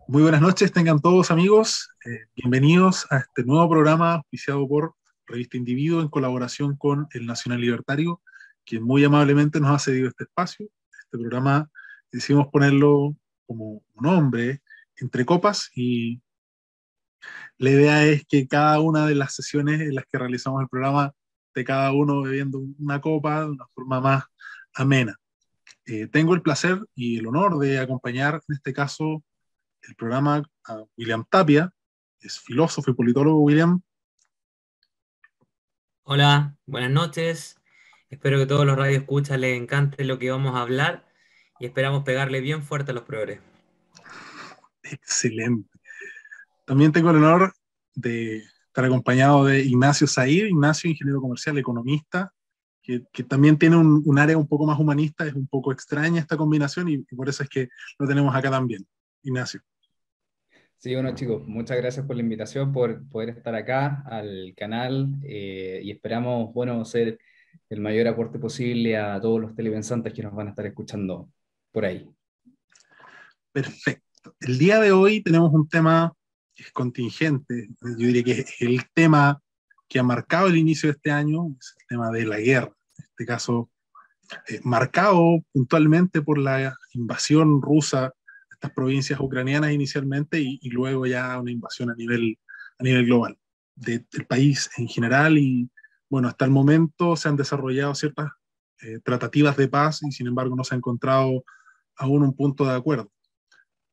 Muy buenas noches, tengan todos amigos. Bienvenidos a este nuevo programa auspiciado por Revista Individuo en colaboración con el Nacional Libertario, quien muy amablemente nos ha cedido este espacio. Este programa decidimos ponerlo como un nombre, Entre Copas, y la idea es que cada una de las sesiones en las que realizamos el programa, de cada uno bebiendo una copa de una forma más amena. Tengo el placer y el honor de acompañar en este caso el programa a William Tapia, es filósofo y politólogo. William, Hola, buenas noches. Espero que todos los radioescuchas les encante lo que vamos a hablar y esperamos pegarle bien fuerte a los progres. excelente. También tengo el honor de estar acompañado de Ignacio Said, Ignacio, ingeniero comercial, economista, que también tiene un área un poco más humanista, es un poco extraña esta combinación y por eso es que lo tenemos acá también. Ignacio. Sí, bueno chicos, muchas gracias por la invitación, por poder estar acá al canal y esperamos, bueno, hacer el mayor aporte posible a todos los telepensantes que nos van a estar escuchando por ahí. Perfecto. El día de hoy tenemos un tema que es contingente, yo diría que es el tema que ha marcado el inicio de este año, es el tema de la guerra. En este caso, marcado puntualmente por la invasión rusa de estas provincias ucranianas inicialmente y luego ya una invasión a nivel global del país en general. Y bueno, hasta el momento se han desarrollado ciertas tratativas de paz y sin embargo no se ha encontrado aún un punto de acuerdo.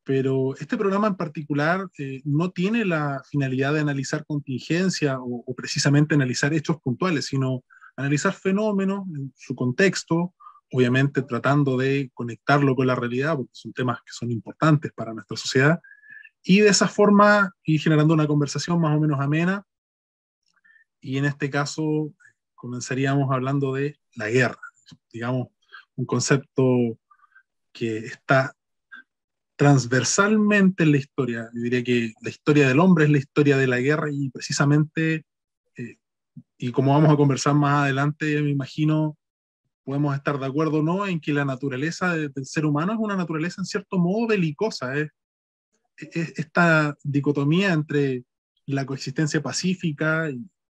Pero este programa en particular no tiene la finalidad de analizar contingencia o precisamente analizar hechos puntuales, sino analizar fenómenos en su contexto, obviamente tratando de conectarlo con la realidad, porque son temas que son importantes para nuestra sociedad, y de esa forma ir generando una conversación más o menos amena, y en este caso comenzaríamos hablando de la guerra, digamos, un concepto que está transversalmente en la historia. Yo diría que la historia del hombre es la historia de la guerra y precisamente, eh, y como vamos a conversar más adelante, me imagino, podemos estar de acuerdo o no en que la naturaleza del ser humano es una naturaleza en cierto modo belicosa. Es esta dicotomía entre la coexistencia pacífica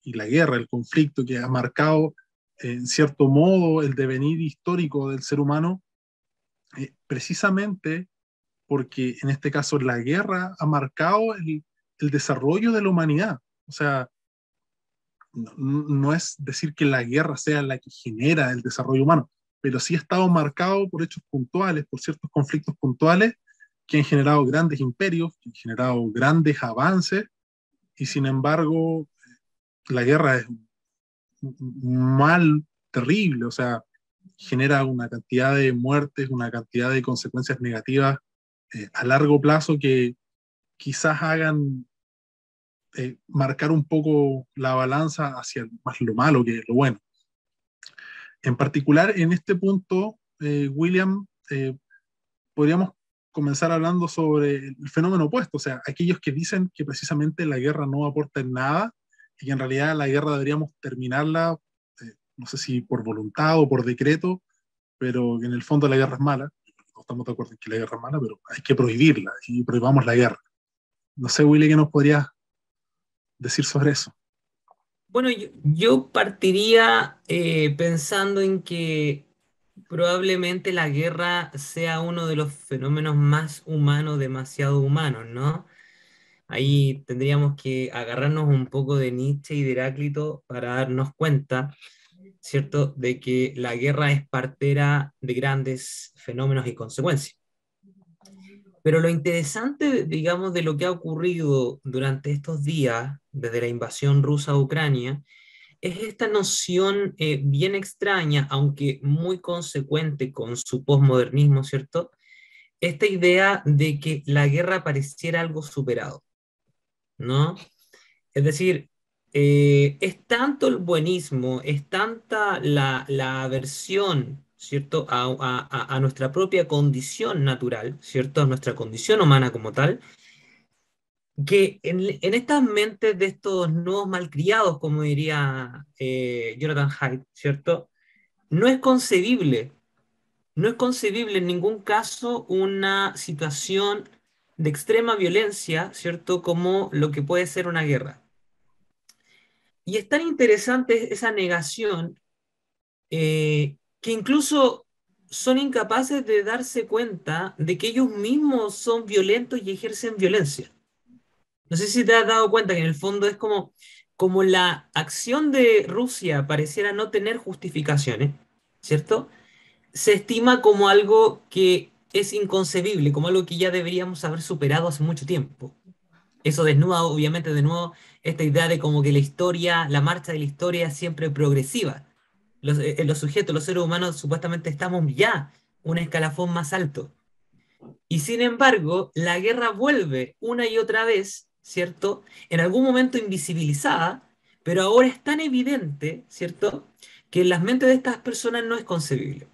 y la guerra, el conflicto que ha marcado en cierto modo el devenir histórico del ser humano, precisamente porque en este caso la guerra ha marcado el desarrollo de la humanidad. O sea, no es decir que la guerra sea la que genera el desarrollo humano, pero sí ha estado marcado por hechos puntuales, por ciertos conflictos puntuales que han generado grandes imperios, que han generado grandes avances, y sin embargo la guerra es un mal terrible, o sea, genera una cantidad de muertes, una cantidad de consecuencias negativas a largo plazo que quizás hagan marcar un poco la balanza hacia más lo malo que lo bueno. En particular, en este punto, William, podríamos comenzar hablando sobre el fenómeno opuesto, o sea, aquellos que dicen que precisamente la guerra no aporta en nada y que en realidad la guerra deberíamos terminarla, no sé si por voluntad o por decreto, pero que en el fondo la guerra es mala. No estamos de acuerdo en que la guerra es mala, pero hay que prohibirla y prohibamos la guerra. No sé, Willy, ¿qué nos podrías decir sobre eso? Bueno, yo partiría pensando en que probablemente la guerra sea uno de los fenómenos más humanos, demasiado humanos, ¿no? Ahí tendríamos que agarrarnos un poco de Nietzsche y de Heráclito para darnos cuenta, ¿cierto?, de que la guerra es partera de grandes fenómenos y consecuencias. Pero lo interesante, digamos, de lo que ha ocurrido durante estos días, desde la invasión rusa a Ucrania, es esta noción bien extraña, aunque muy consecuente con su posmodernismo, ¿cierto? Esta idea de que la guerra pareciera algo superado, ¿no? Es decir, es tanto el buenismo, es tanta la aversión, ¿cierto?, a nuestra propia condición natural, ¿cierto?, a nuestra condición humana como tal, que en estas mentes de estos nuevos malcriados, como diría Jonathan Haidt, ¿cierto?, no es concebible, no es concebible en ningún caso una situación de extrema violencia, ¿cierto? Como lo que puede ser una guerra. Y es tan interesante esa negación que incluso son incapaces de darse cuenta de que ellos mismos son violentos y ejercen violencia. No sé si te has dado cuenta que en el fondo es como la acción de Rusia pareciera no tener justificaciones, ¿cierto? Se estima como algo que es inconcebible, como algo que ya deberíamos haber superado hace mucho tiempo. Eso desnuda, obviamente, de nuevo, esta idea de como que la historia, la marcha de la historia es siempre progresiva. Los sujetos, los seres humanos, supuestamente estamos ya un escalafón más alto. Y sin embargo, la guerra vuelve una y otra vez, ¿cierto? En algún momento invisibilizada, pero ahora es tan evidente, ¿cierto? Que en las mentes de estas personas no es concebible.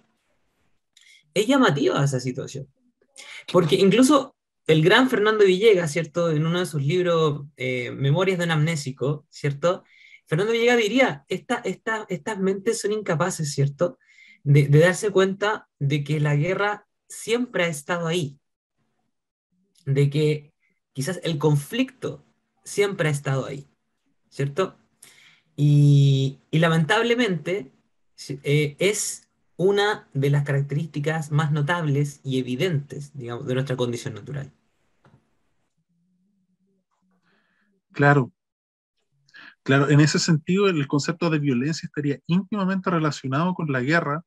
Es llamativa esa situación. Porque incluso el gran Fernando Villegas, ¿cierto? En uno de sus libros, Memorias de un amnésico, ¿cierto? Fernando Villegas diría, estas mentes son incapaces, ¿cierto? De darse cuenta de que la guerra siempre ha estado ahí, de que quizás el conflicto siempre ha estado ahí, ¿cierto? Y lamentablemente es una de las características más notables y evidentes, digamos, de nuestra condición natural. Claro, claro, en ese sentido el concepto de violencia estaría íntimamente relacionado con la guerra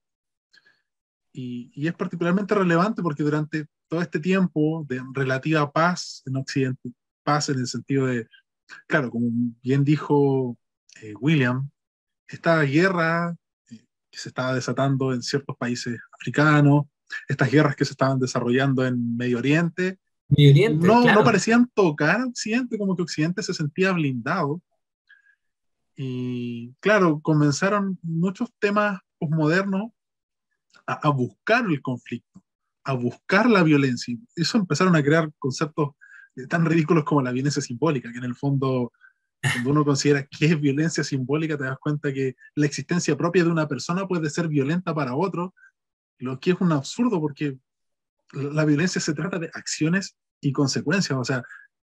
y es particularmente relevante porque durante todo este tiempo de relativa paz en Occidente, paz en el sentido de, claro, como bien dijo William, esta guerra que se estaba desatando en ciertos países africanos, estas guerras que se estaban desarrollando en Medio Oriente, Medio Oriente, no claro. parecían tocar a Occidente, como que Occidente se sentía blindado. Y claro, comenzaron muchos temas posmodernos a buscar el conflicto, a buscar la violencia. Y eso empezaron a crear conceptos tan ridículos como la violencia simbólica, que en el fondo, cuando uno considera qué es violencia simbólica, te das cuenta que la existencia propia de una persona puede ser violenta para otro, lo que es un absurdo porque la violencia se trata de acciones y consecuencias. O sea,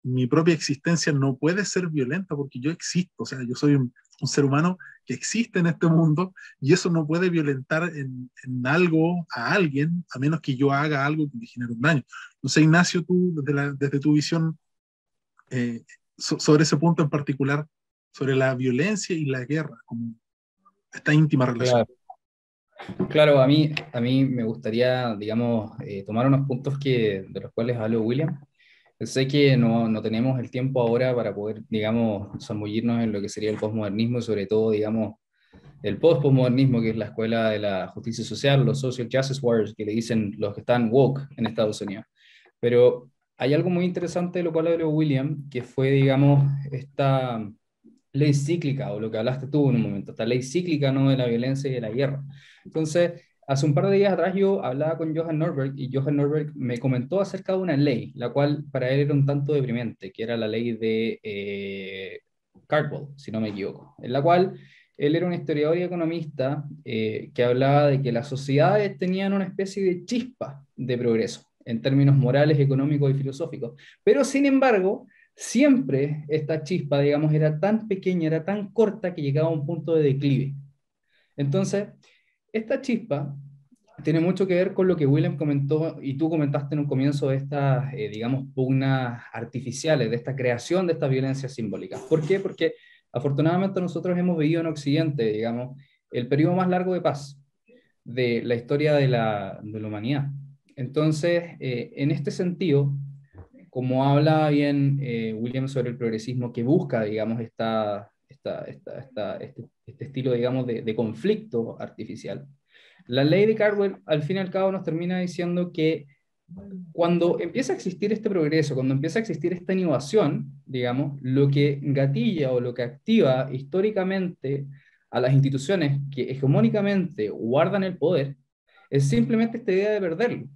mi propia existencia no puede ser violenta porque yo existo. O sea, yo soy un ser humano que existe en este mundo y eso no puede violentar en algo a alguien a menos que yo haga algo que me genere un daño. No sé, Ignacio, tú, desde tu visión eh, sobre ese punto en particular, sobre la violencia y la guerra, como esta íntima relación. Claro, claro, a mí me gustaría, digamos, tomar unos puntos de los cuales habló William. Sé que no tenemos el tiempo ahora para poder, digamos, zambullirnos en lo que sería el posmodernismo y sobre todo, digamos, el post-posmodernismo, que es la escuela de la justicia social, los social justice warriors, que le dicen los que están woke en Estados Unidos. Pero hay algo muy interesante de lo cual habló William, que fue, digamos, esta ley cíclica, o lo que hablaste tú en un momento, esta ley cíclica, ¿no?, de la violencia y de la guerra. Entonces, hace un par de días atrás yo hablaba con Johan Norberg y Johan Norberg me comentó acerca de una ley, la cual para él era un tanto deprimente, que era la ley de Cardwell, si no me equivoco, en la cual él era un historiador y economista que hablaba de que las sociedades tenían una especie de chispa de progreso en términos morales, económicos y filosóficos, pero sin embargo siempre esta chispa, digamos, era tan pequeña, era tan corta que llegaba a un punto de declive. Entonces, esta chispa tiene mucho que ver con lo que William comentó y tú comentaste en un comienzo de estas, digamos, pugnas artificiales, de esta creación de estas violencias simbólicas. ¿Por qué? Porque afortunadamente nosotros hemos vivido en Occidente, digamos, el periodo más largo de paz de la historia de la humanidad. Entonces, en este sentido, como habla bien William sobre el progresismo que busca, digamos, este estilo, digamos, de conflicto artificial, la ley de Cardwell, al fin y al cabo, nos termina diciendo que cuando empieza a existir este progreso, cuando empieza a existir esta innovación, digamos, lo que gatilla o lo que activa históricamente a las instituciones que hegemónicamente guardan el poder, es simplemente esta idea de perderlo.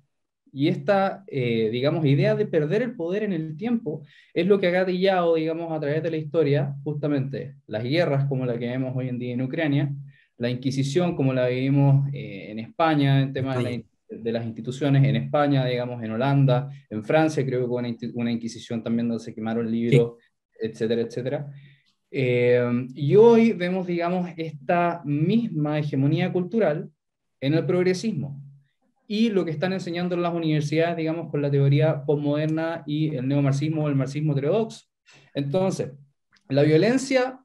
Y esta, digamos, idea de perder el poder en el tiempo es lo que ha gatillado, digamos, a través de la historia, justamente las guerras como la que vemos hoy en día en Ucrania, la Inquisición como la vivimos en España, en temas de España. de las instituciones, en España, digamos, en Holanda, en Francia, creo que hubo una inquisición también donde se quemaron libros, etcétera, etcétera. Y hoy vemos, digamos, esta misma hegemonía cultural en el progresismo y lo que están enseñando en las universidades, digamos, con la teoría postmoderna y el neomarxismo o el marxismo heterodoxo. Entonces, la violencia,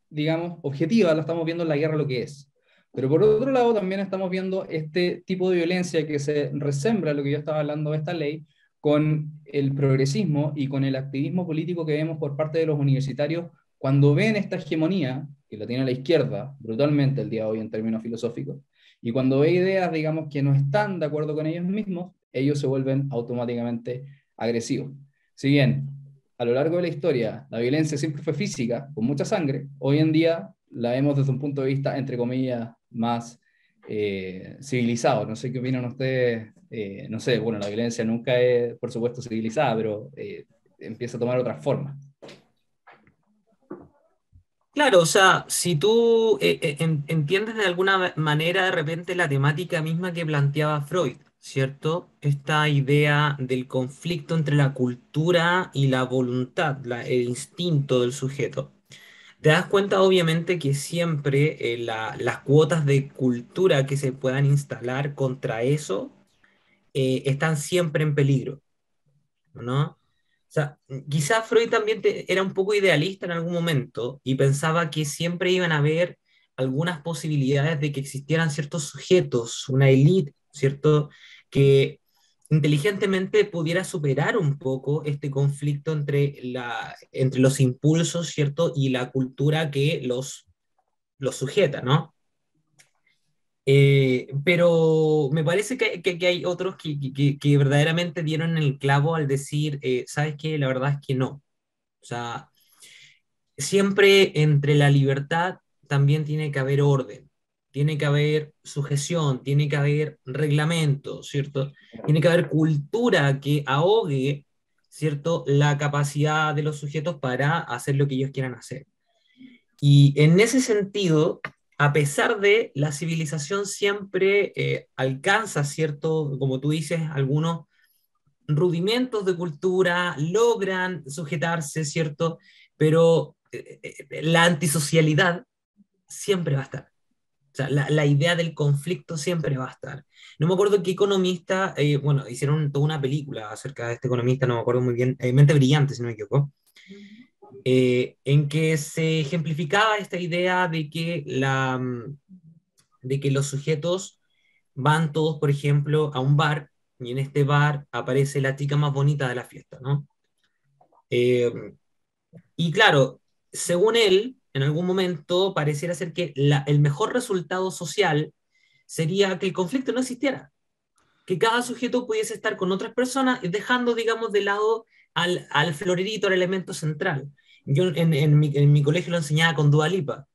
digamos, objetiva, la estamos viendo en la guerra lo que es. Pero por otro lado, también estamos viendo este tipo de violencia que se resembra, lo que yo estaba hablando de esta ley, con el progresismo y con el activismo político que vemos por parte de los universitarios cuando ven esta hegemonía, que la tiene la izquierda brutalmente el día de hoy en términos filosóficos, y cuando ve ideas, digamos, que no están de acuerdo con ellos mismos, ellos se vuelven automáticamente agresivos. Si bien a lo largo de la historia la violencia siempre fue física, con mucha sangre, hoy en día la vemos desde un punto de vista, entre comillas, más civilizado. No sé qué opinan ustedes. No sé, bueno, la violencia nunca es, por supuesto, civilizada, pero empieza a tomar otras formas. Claro, o sea, si tú entiendes de alguna manera de repente la temática misma que planteaba Freud, ¿cierto? Esta idea del conflicto entre la cultura y la voluntad, el instinto del sujeto. Te das cuenta obviamente que siempre las cuotas de cultura que se puedan instalar contra eso están siempre en peligro, ¿no? O sea, quizá Freud también era un poco idealista en algún momento y pensaba que siempre iban a haber algunas posibilidades de que existieran ciertos sujetos, una élite, ¿cierto? Que inteligentemente pudiera superar un poco este conflicto entre los impulsos, ¿cierto? Y la cultura que los sujeta, ¿no? Pero me parece que hay otros que verdaderamente dieron el clavo al decir, ¿sabes qué? La verdad es que no. O sea, siempre entre la libertad también tiene que haber orden, tiene que haber sujeción, tiene que haber reglamento, ¿cierto? Tiene que haber cultura que ahogue, ¿cierto? La capacidad de los sujetos para hacer lo que ellos quieran hacer. Y en ese sentido, a pesar de la civilización siempre alcanza, ¿cierto? Como tú dices, algunos rudimentos de cultura, logran sujetarse, ¿cierto? Pero la antisocialidad siempre va a estar. O sea, la idea del conflicto siempre va a estar. No me acuerdo qué economista, bueno, hicieron toda una película acerca de este economista, no me acuerdo muy bien, Mente Brillante, si no me equivoco, en que se ejemplificaba esta idea de que los sujetos van todos, por ejemplo, a un bar y en este bar aparece la chica más bonita de la fiesta, ¿no? Eh, y claro, según él, en algún momento pareciera ser que el mejor resultado social sería que el conflicto no existiera, que cada sujeto pudiese estar con otras personas, dejando, digamos, de lado al florerito, al elemento central. Yo en mi colegio lo enseñaba con Dua Lipa.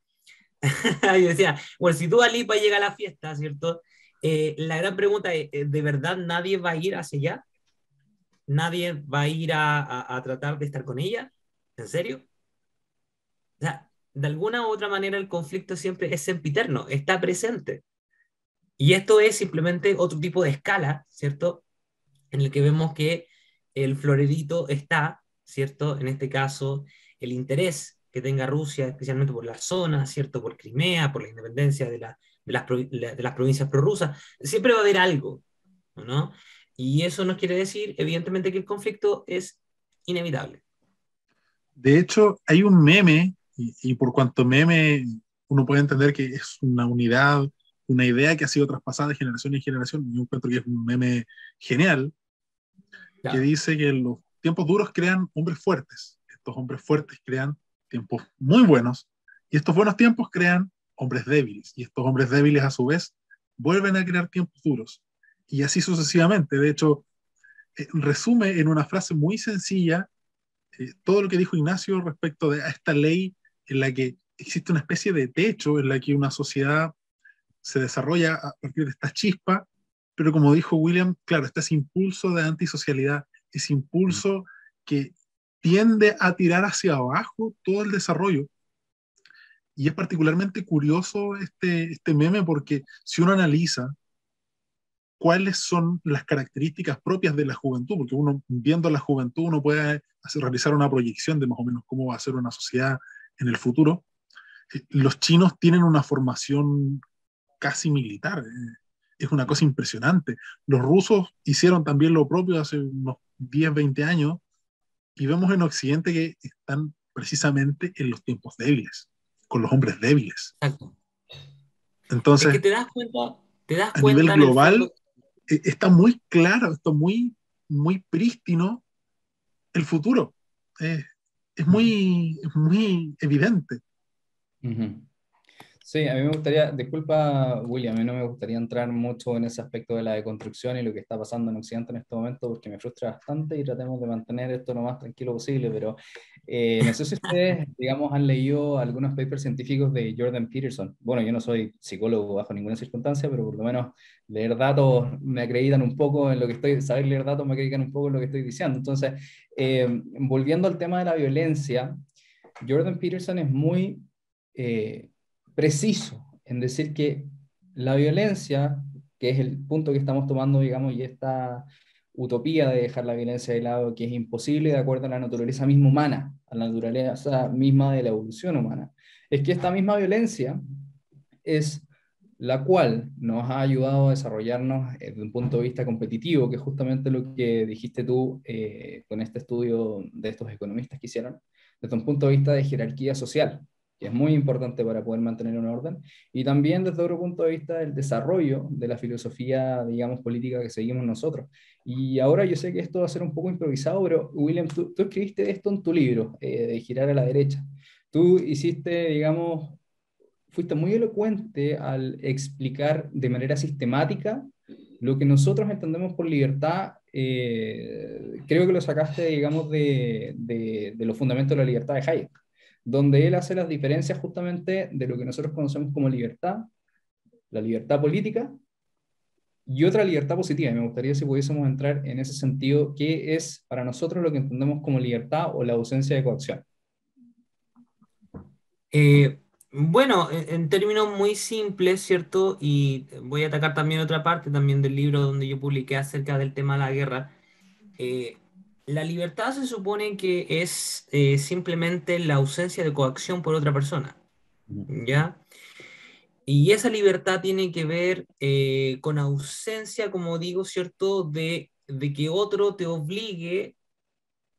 Y decía, bueno, si Dua Lipa llega a la fiesta, ¿cierto? La gran pregunta es, ¿de verdad nadie va a ir hacia allá? ¿Nadie va a ir a tratar de estar con ella? ¿En serio? O sea, de alguna u otra manera el conflicto siempre es sempiterno, está presente. Y esto es simplemente otro tipo de escala, ¿cierto? En el que vemos que el florerito está, ¿cierto? En este caso, el interés que tenga Rusia, especialmente por la zona, ¿cierto? Por Crimea, por la independencia de las provincias prorrusas, siempre va a haber algo, ¿no? Y eso nos quiere decir, evidentemente, que el conflicto es inevitable. De hecho, hay un meme, y por cuanto meme uno puede entender que es una unidad, una idea que ha sido traspasada de generación en generación, y yo encuentro que es un meme genial, que Claro. dice que los tiempos duros crean hombres fuertes, estos hombres fuertes crean tiempos muy buenos, y estos buenos tiempos crean hombres débiles, y estos hombres débiles a su vez vuelven a crear tiempos duros, y así sucesivamente. De hecho, resume en una frase muy sencilla todo lo que dijo Ignacio respecto de a esta ley en la que existe una especie de techo en la que una sociedad se desarrolla a partir de esta chispa, pero como dijo William, claro, está ese impulso de antisocialidad, ese impulso que tiende a tirar hacia abajo todo el desarrollo. Y es particularmente curioso este meme porque si uno analiza cuáles son las características propias de la juventud, porque uno, viendo la juventud, uno puede realizar una proyección de más o menos cómo va a ser una sociedad en el futuro. Los chinos tienen una formación casi militar, es una cosa impresionante. Los rusos hicieron también lo propio hace unos 10, 20 años, y vemos en Occidente que están precisamente en los tiempos débiles, con los hombres débiles. Exacto. Es que Entonces, te das a nivel cuenta en el global, fondo. está muy claro, está muy, muy prístino el futuro. Es muy evidente. Ujú. Sí, a mí me gustaría, disculpa William, a mí no me gustaría entrar mucho en ese aspecto de la deconstrucción y lo que está pasando en Occidente en este momento porque me frustra bastante y tratemos de mantener esto lo más tranquilo posible, pero no sé si ustedes, digamos, han leído algunos papers científicos de Jordan Peterson. Bueno, yo no soy psicólogo bajo ninguna circunstancia, pero por lo menos leer datos me acreditan un poco en lo que estoy, saber leer datos me acreditan un poco en lo que estoy diciendo. Entonces, volviendo al tema de la violencia, Jordan Peterson es muy... preciso en decir que la violencia, que es el punto que estamos tomando, digamos, y esta utopía de dejar la violencia de lado, que es imposible de acuerdo a la naturaleza misma humana, a la naturaleza misma de la evolución humana, es que esta misma violencia es la cual nos ha ayudado a desarrollarnos desde un punto de vista competitivo, que es justamente lo que dijiste tú con este estudio de estos economistas que hicieron, desde un punto de vista de jerarquía social, que es muy importante para poder mantener un orden, y también desde otro punto de vista del desarrollo de la filosofía, digamos, política que seguimos nosotros. Y ahora yo sé que esto va a ser un poco improvisado, pero William, tú escribiste esto en tu libro, de girar a la derecha. Tú hiciste, digamos, fuiste muy elocuente al explicar de manera sistemática lo que nosotros entendemos por libertad. Creo que lo sacaste, digamos, de los fundamentos de la libertad de Hayek, donde él hace las diferencias justamente de lo que nosotros conocemos como libertad, la libertad política y otra libertad positiva. Y me gustaría si pudiésemos entrar en ese sentido, ¿qué es para nosotros lo que entendemos como libertad o la ausencia de coacción? Bueno, en términos muy simples, ¿cierto? Y voy a atacar también otra parte también del libro donde yo publiqué acerca del tema de la guerra. Eh, la libertad se supone que es simplemente la ausencia de coacción por otra persona, ¿ya? Y esa libertad tiene que ver con ausencia, como digo, ¿cierto? De que otro te obligue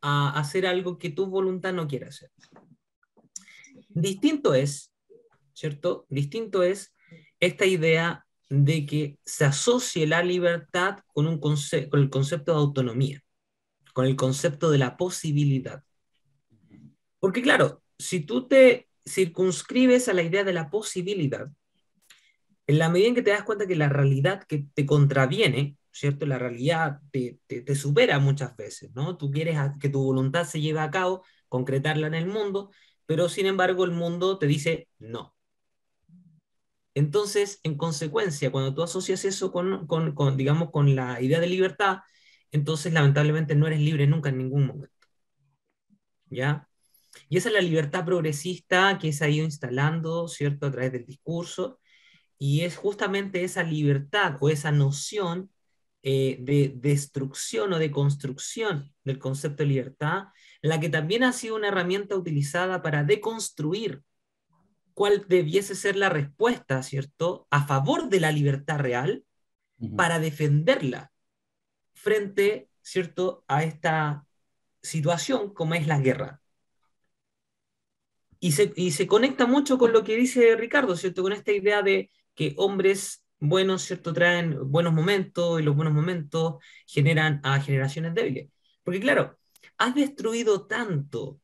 a hacer algo que tu voluntad no quiere hacer. Distinto es, ¿cierto? Distinto es esta idea de que se asocie la libertad con, con el concepto de autonomía, con el concepto de la posibilidad. Porque claro, si tú te circunscribes a la idea de la posibilidad, en la medida en que te das cuenta que la realidad que te contraviene, ¿cierto? La realidad te supera muchas veces, ¿no? Tú quieres que tu voluntad se lleve a cabo, concretarla en el mundo, pero sin embargo el mundo te dice no. Entonces, en consecuencia, cuando tú asocias eso digamos, con la idea de libertad, entonces lamentablemente no eres libre nunca en ningún momento, ¿ya? Y esa es la libertad progresista que se ha ido instalando, ¿cierto?, a través del discurso, y es justamente esa libertad o esa noción de destrucción o de construcción del concepto de libertad, la que también ha sido una herramienta utilizada para deconstruir cuál debiese ser la respuesta, ¿cierto?, a favor de la libertad real para defenderla frente, ¿cierto?, a esta situación como es la guerra. Y se conecta mucho con lo que dice Ricardo, ¿cierto?, con esta idea de que hombres buenos, ¿cierto?, traen buenos momentos y los buenos momentos generan a generaciones débiles. Porque claro, has destruido tanto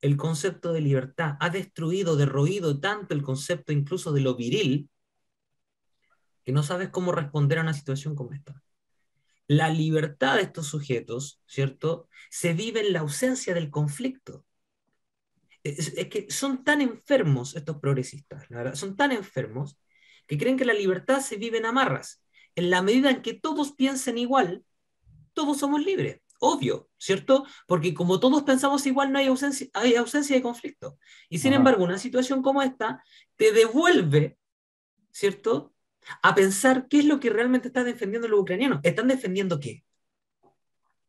el concepto de libertad, has destruido, derroído tanto el concepto incluso de lo viril, que no sabes cómo responder a una situación como esta. La libertad de estos sujetos, ¿cierto?, se vive en la ausencia del conflicto. Es que son tan enfermos estos progresistas, la verdad, son tan enfermos que creen que la libertad se vive en amarras. En la medida en que todos piensen igual, todos somos libres. Obvio, ¿cierto? Porque como todos pensamos igual, no hay ausencia de conflicto. Y sin Ajá. embargo, una situación como esta te devuelve, ¿cierto?, a pensar qué es lo que realmente están defendiendo los ucranianos. ¿Están defendiendo qué?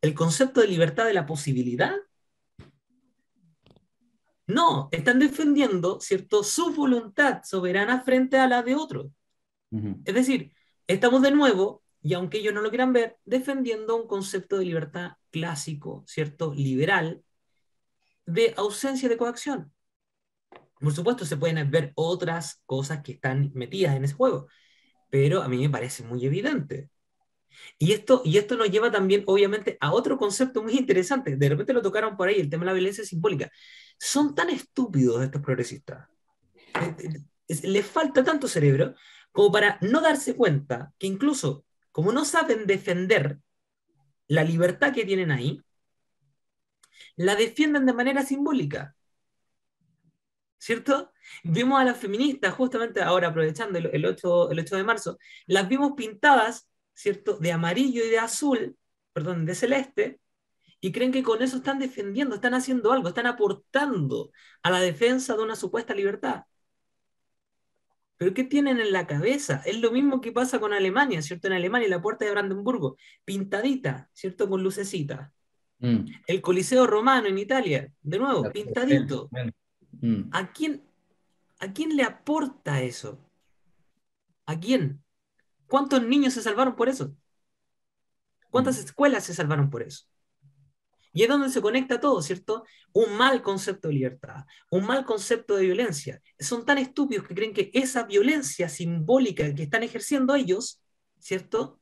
¿El concepto de libertad de la posibilidad? No, están defendiendo, ¿cierto?, su voluntad soberana frente a la de otros. Es decir, estamos de nuevo, y aunque ellos no lo quieran ver, defendiendo un concepto de libertad clásico, ¿cierto?, liberal, de ausencia de coacción. Por supuesto, se pueden ver otras cosas que están metidas en ese juego, pero a mí me parece muy evidente. Y esto nos lleva también, obviamente, a otro concepto muy interesante. De repente lo tocaron por ahí, el tema de la violencia simbólica. Son tan estúpidos estos progresistas. Les falta tanto cerebro como para no darse cuenta que incluso, como no saben defender la libertad que tienen ahí, la defienden de manera simbólica. ¿Cierto? Vimos a las feministas, justamente ahora aprovechando el 8 de marzo, las vimos pintadas, ¿cierto?, de amarillo y de azul, perdón, de celeste, y creen que con eso están defendiendo, están haciendo algo, están aportando a la defensa de una supuesta libertad. ¿Pero qué tienen en la cabeza? Es lo mismo que pasa con Alemania, ¿cierto? En Alemania, la puerta de Brandenburgo, pintadita, ¿cierto? Con lucecita. El Coliseo Romano en Italia, de nuevo, pintadito. ¿A quién le aporta eso? ¿A quién? ¿Cuántos niños se salvaron por eso? ¿Cuántas escuelas se salvaron por eso? Y es donde se conecta todo, ¿cierto? Un mal concepto de libertad, un mal concepto de violencia. Son tan estúpidos que creen que esa violencia simbólica que están ejerciendo ellos, ¿cierto?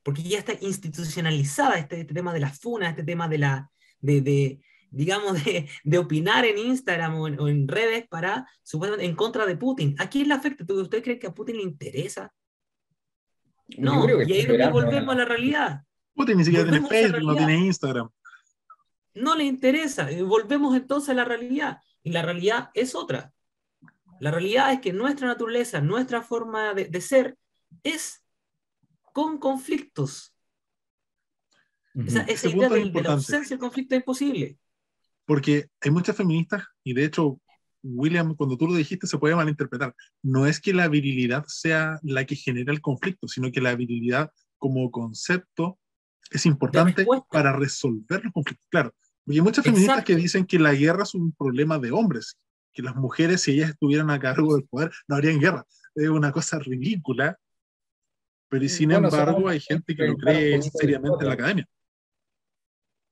Porque ya está institucionalizada este tema de las funas, este tema de la, digamos, de opinar en Instagram o en redes para, supuestamente, en contra de Putin. ¿A quién le afecta? ¿Usted cree que a Putin le interesa? Yo creo No, que y ahí es donde volvemos a la realidad. Putin ni siquiera tiene Volvemos a esa Facebook, no realidad. tiene Instagram. No le interesa. Volvemos entonces a la realidad. Y la realidad es otra. La realidad es que nuestra naturaleza, nuestra forma de ser, es con conflictos. Esa Ese idea punto es de la importante, ausencia del conflicto es imposible. porque hay muchas feministas, y de hecho, William, cuando tú lo dijiste, se puede malinterpretar. No es que la virilidad sea la que genera el conflicto, sino que la virilidad como concepto es De importante respuesta. para resolver los conflictos. Claro, porque hay muchas feministas que Exacto. dicen que la guerra es un problema de hombres, que las mujeres, si ellas estuvieran a cargo del poder, no habrían guerra. Es una cosa ridícula, pero y sin Bueno, embargo solamente hay hay que gente que lo revisar un cree poquito de seriamente en la historia. academia.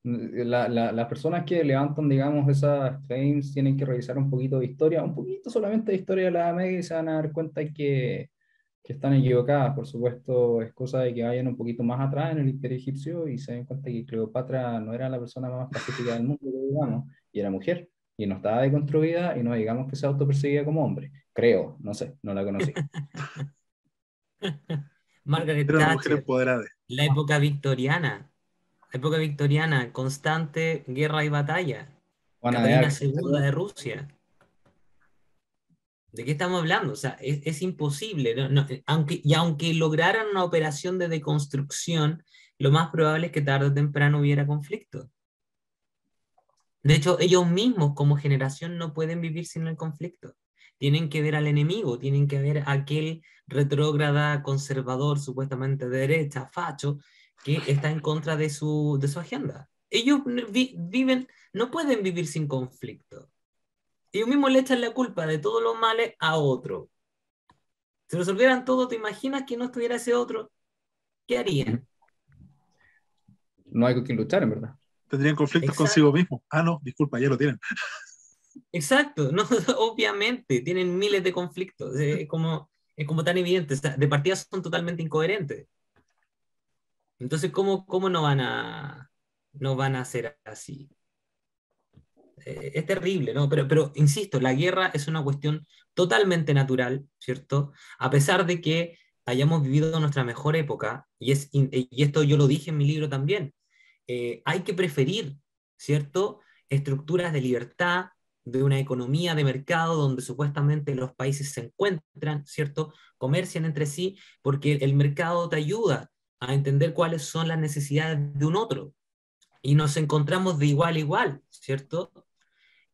Las personas que levantan, digamos, esas claims tienen que revisar un poquito de historia, un poquito solamente de historia de la Edad Media y se van a dar cuenta que están equivocadas. Por supuesto, es cosa de que vayan un poquito más atrás en el Imperio Egipcio y se den cuenta que Cleopatra no era la persona más pacífica del mundo, digamos, y era mujer, y no estaba deconstruida y no digamos que se autopercibía como hombre. Creo, no sé, no la conocí. Margaret Era una mujer Thatcher, empoderada. la época victoriana, constante guerra y batalla. Van a Catalina negar que II de Rusia. ¿De qué estamos hablando? O sea, es imposible, ¿no? Aunque lograran una operación de deconstrucción, lo más probable es que tarde o temprano hubiera conflicto. De hecho, ellos mismos como generación no pueden vivir sin el conflicto. Tienen que ver al enemigo, tienen que ver a aquel retrógrada, conservador, supuestamente de derecha, facho, que está en contra de su agenda. Ellos viven, no pueden vivir sin conflicto. Ellos mismos le echan la culpa de todos los males a otro. Si resolvieran todo, ¿te imaginas que no estuviera ese otro? ¿Qué harían? no hay con quién luchar, en verdad. Tendrían conflictos Exacto, consigo mismos. Ah, no, disculpa, ya lo tienen. exacto. No, obviamente, tienen miles de conflictos. Es como tan evidente. O sea, de partida son totalmente incoherentes. Entonces, ¿cómo no van a ser así? Es terrible, ¿no? Pero insisto, la guerra es una cuestión totalmente natural, ¿cierto? A pesar de que hayamos vivido nuestra mejor época, y esto yo lo dije en mi libro también, hay que preferir, ¿cierto? Estructuras de libertad, de una economía de mercado donde supuestamente los países se encuentran, ¿cierto? Comercian entre sí, porque el mercado te ayuda a entender cuáles son las necesidades de un otro. Y nos encontramos de igual a igual, ¿cierto?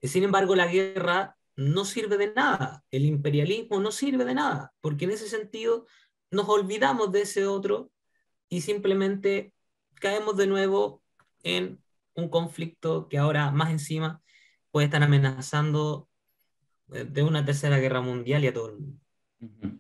Sin embargo, la guerra no sirve de nada, el imperialismo no sirve de nada, porque en ese sentido nos olvidamos de ese otro y simplemente caemos de nuevo en un conflicto que ahora más encima puede estar amenazando de una tercera guerra mundial y a todo el mundo. Ujú.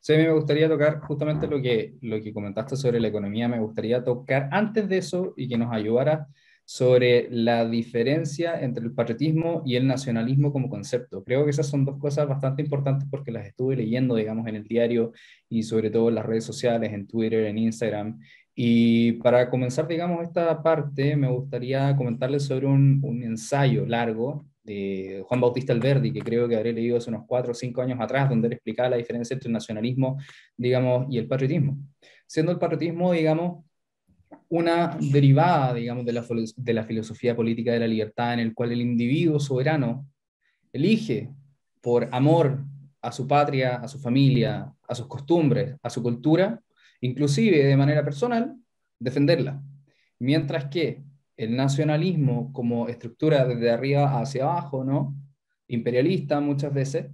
Sí, a mí me gustaría tocar justamente lo que comentaste sobre la economía, me gustaría tocar antes de eso y que nos ayudara sobre la diferencia entre el patriotismo y el nacionalismo como concepto. Creo que esas son dos cosas bastante importantes porque las estuve leyendo, digamos, en el diario y sobre todo en las redes sociales, en Twitter, en Instagram. Y para comenzar, digamos, esta parte, me gustaría comentarles sobre un ensayo largo de Juan Bautista Alberdi, que creo que habré leído hace unos 4 o 5 años atrás, donde él explicaba la diferencia entre el nacionalismo, digamos, y el patriotismo. Siendo el patriotismo, digamos, una derivada, digamos, de la filosofía política de la libertad, en el cual el individuo soberano elige por amor a su patria, a su familia, a sus costumbres, a su cultura, inclusive de manera personal, defenderla. Mientras que el nacionalismo como estructura desde arriba hacia abajo, ¿no? Imperialista muchas veces,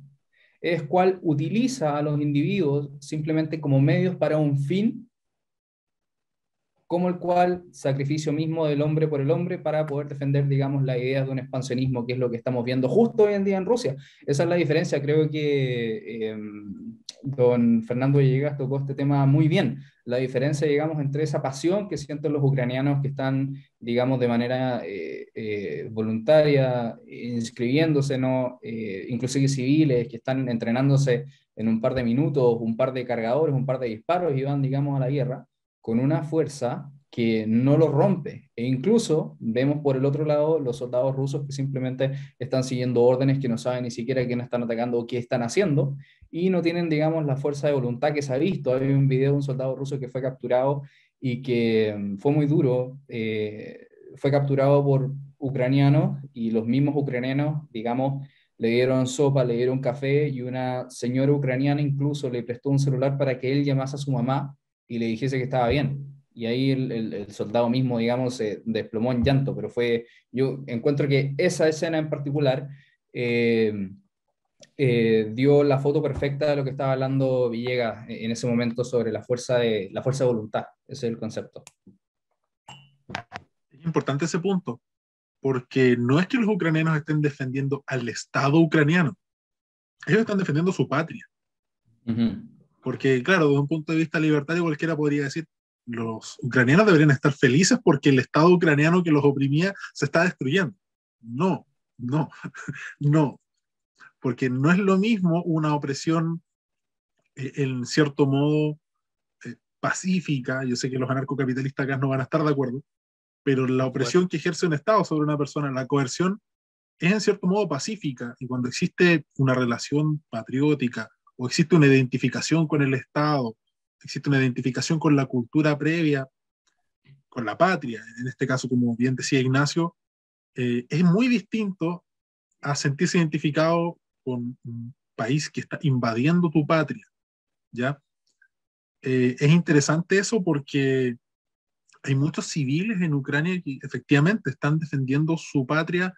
es cual utiliza a los individuos simplemente como medios para un fin, como el cual sacrificio mismo del hombre por el hombre para poder defender, digamos, la idea de un expansionismo, que es lo que estamos viendo justo hoy en día en Rusia. Esa es la diferencia. Creo que don Fernando Villegas tocó este tema muy bien. La diferencia, digamos, entre esa pasión que sienten los ucranianos que están, digamos, de manera voluntaria, inscribiéndose, ¿no? Inclusive civiles que están entrenándose en un par de minutos, un par de cargadores, un par de disparos y van, digamos, a la guerra con una fuerza que no lo rompe. E incluso vemos por el otro lado los soldados rusos que simplemente están siguiendo órdenes que no saben ni siquiera quién están atacando o qué están haciendo y no tienen, digamos, la fuerza de voluntad que se ha visto. Hay un video de un soldado ruso que fue capturado y que fue muy duro. Fue capturado por ucranianos y los mismos ucranianos, digamos, le dieron sopa, le dieron café y una señora ucraniana incluso le prestó un celular para que él llamase a su mamá y le dijese que estaba bien. Y ahí el soldado mismo, digamos, se desplomó en llanto, pero fue, yo encuentro que esa escena en particular dio la foto perfecta de lo que estaba hablando Villegas en ese momento sobre la fuerza de voluntad. Ese es el concepto. Es importante ese punto, porque no es que los ucranianos estén defendiendo al Estado ucraniano, ellos están defendiendo su patria. Uh-huh. Porque, claro, desde un punto de vista libertario, cualquiera podría decir, los ucranianos deberían estar felices porque el Estado ucraniano que los oprimía se está destruyendo. No, no, no, porque no es lo mismo una opresión en cierto modo pacífica. Yo sé que los anarcocapitalistas acá no van a estar de acuerdo, pero la opresión que ejerce un Estado sobre una persona, la coerción, es en cierto modo pacífica, y cuando existe una relación patriótica o existe una identificación con el Estado, existe una identificación con la cultura previa, con la patria, en este caso, como bien decía Ignacio, es muy distinto a sentirse identificado con un país que está invadiendo tu patria, ¿ya? Es interesante eso porque hay muchos civiles en Ucrania que efectivamente están defendiendo su patria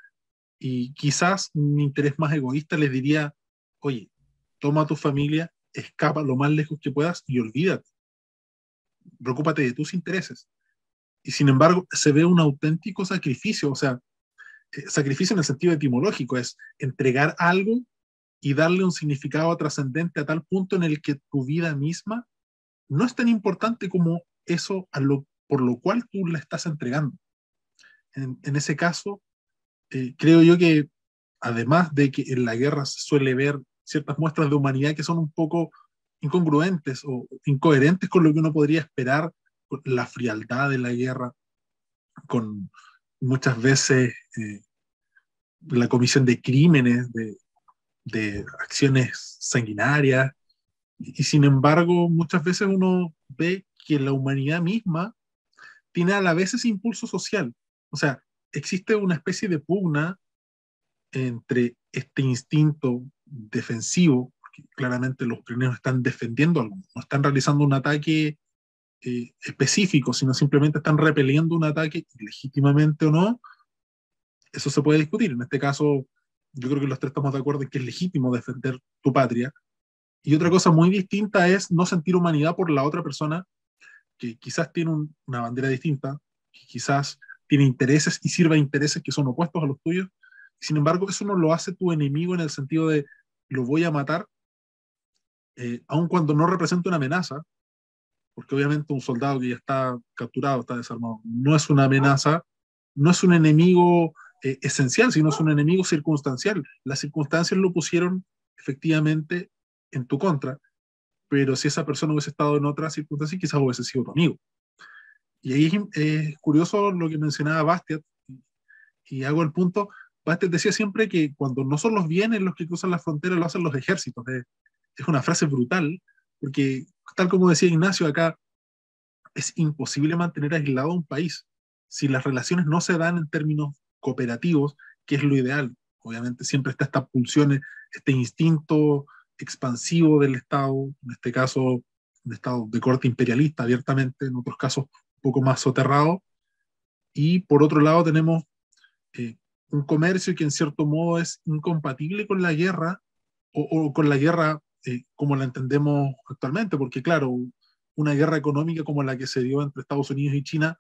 y quizás un interés más egoísta les diría, oye, toma a tu familia, escapa lo más lejos que puedas y olvídate, preocúpate de tus intereses. Y sin embargo, se ve un auténtico sacrificio, o sea, sacrificio en el sentido etimológico, es entregar algo y darle un significado trascendente a tal punto en el que tu vida misma no es tan importante como eso por lo cual tú la estás entregando. En ese caso, creo yo que además de que en la guerra se suele ver ciertas muestras de humanidad que son un poco incongruentes o incoherentes con lo que uno podría esperar, con la frialdad de la guerra, con muchas veces la comisión de crímenes, de acciones sanguinarias, y sin embargo muchas veces uno ve que la humanidad misma tiene a la vez ese impulso social. O sea, existe una especie de pugna entre este instinto defensivo, porque claramente los ucranianos están defendiendo algo, no están realizando un ataque específico, sino simplemente están repeliendo un ataque, legítimamente o no, eso se puede discutir. En este caso, yo creo que los tres estamos de acuerdo en que es legítimo defender tu patria, Y otra cosa muy distinta es no sentir humanidad por la otra persona que quizás tiene una bandera distinta, que quizás tiene intereses y sirve a intereses que son opuestos a los tuyos. Sin embargo, eso no lo hace tu enemigo en el sentido de lo voy a matar, aun cuando no representa una amenaza, porque obviamente un soldado que ya está capturado, está desarmado, no es una amenaza, no es un enemigo esencial, sino es un enemigo circunstancial. Las circunstancias lo pusieron efectivamente en tu contra, pero si esa persona hubiese estado en otras circunstancias, quizás hubiese sido tu amigo. Y ahí es curioso lo que mencionaba Bastiat, y hago el punto. Bastiat decía siempre que cuando no son los bienes los que cruzan la frontera, lo hacen los ejércitos. Es una frase brutal, porque tal como decía Ignacio acá, es imposible mantener aislado un país si las relaciones no se dan en términos cooperativos, que es lo ideal. Obviamente siempre está esta pulsión, este instinto expansivo del Estado, en este caso un Estado de corte imperialista abiertamente, en otros casos un poco más soterrado, y por otro lado tenemos eh, un comercio que en cierto modo es incompatible con la guerra o con la guerra como la entendemos actualmente, porque claro, una guerra económica como la que se dio entre Estados Unidos y China,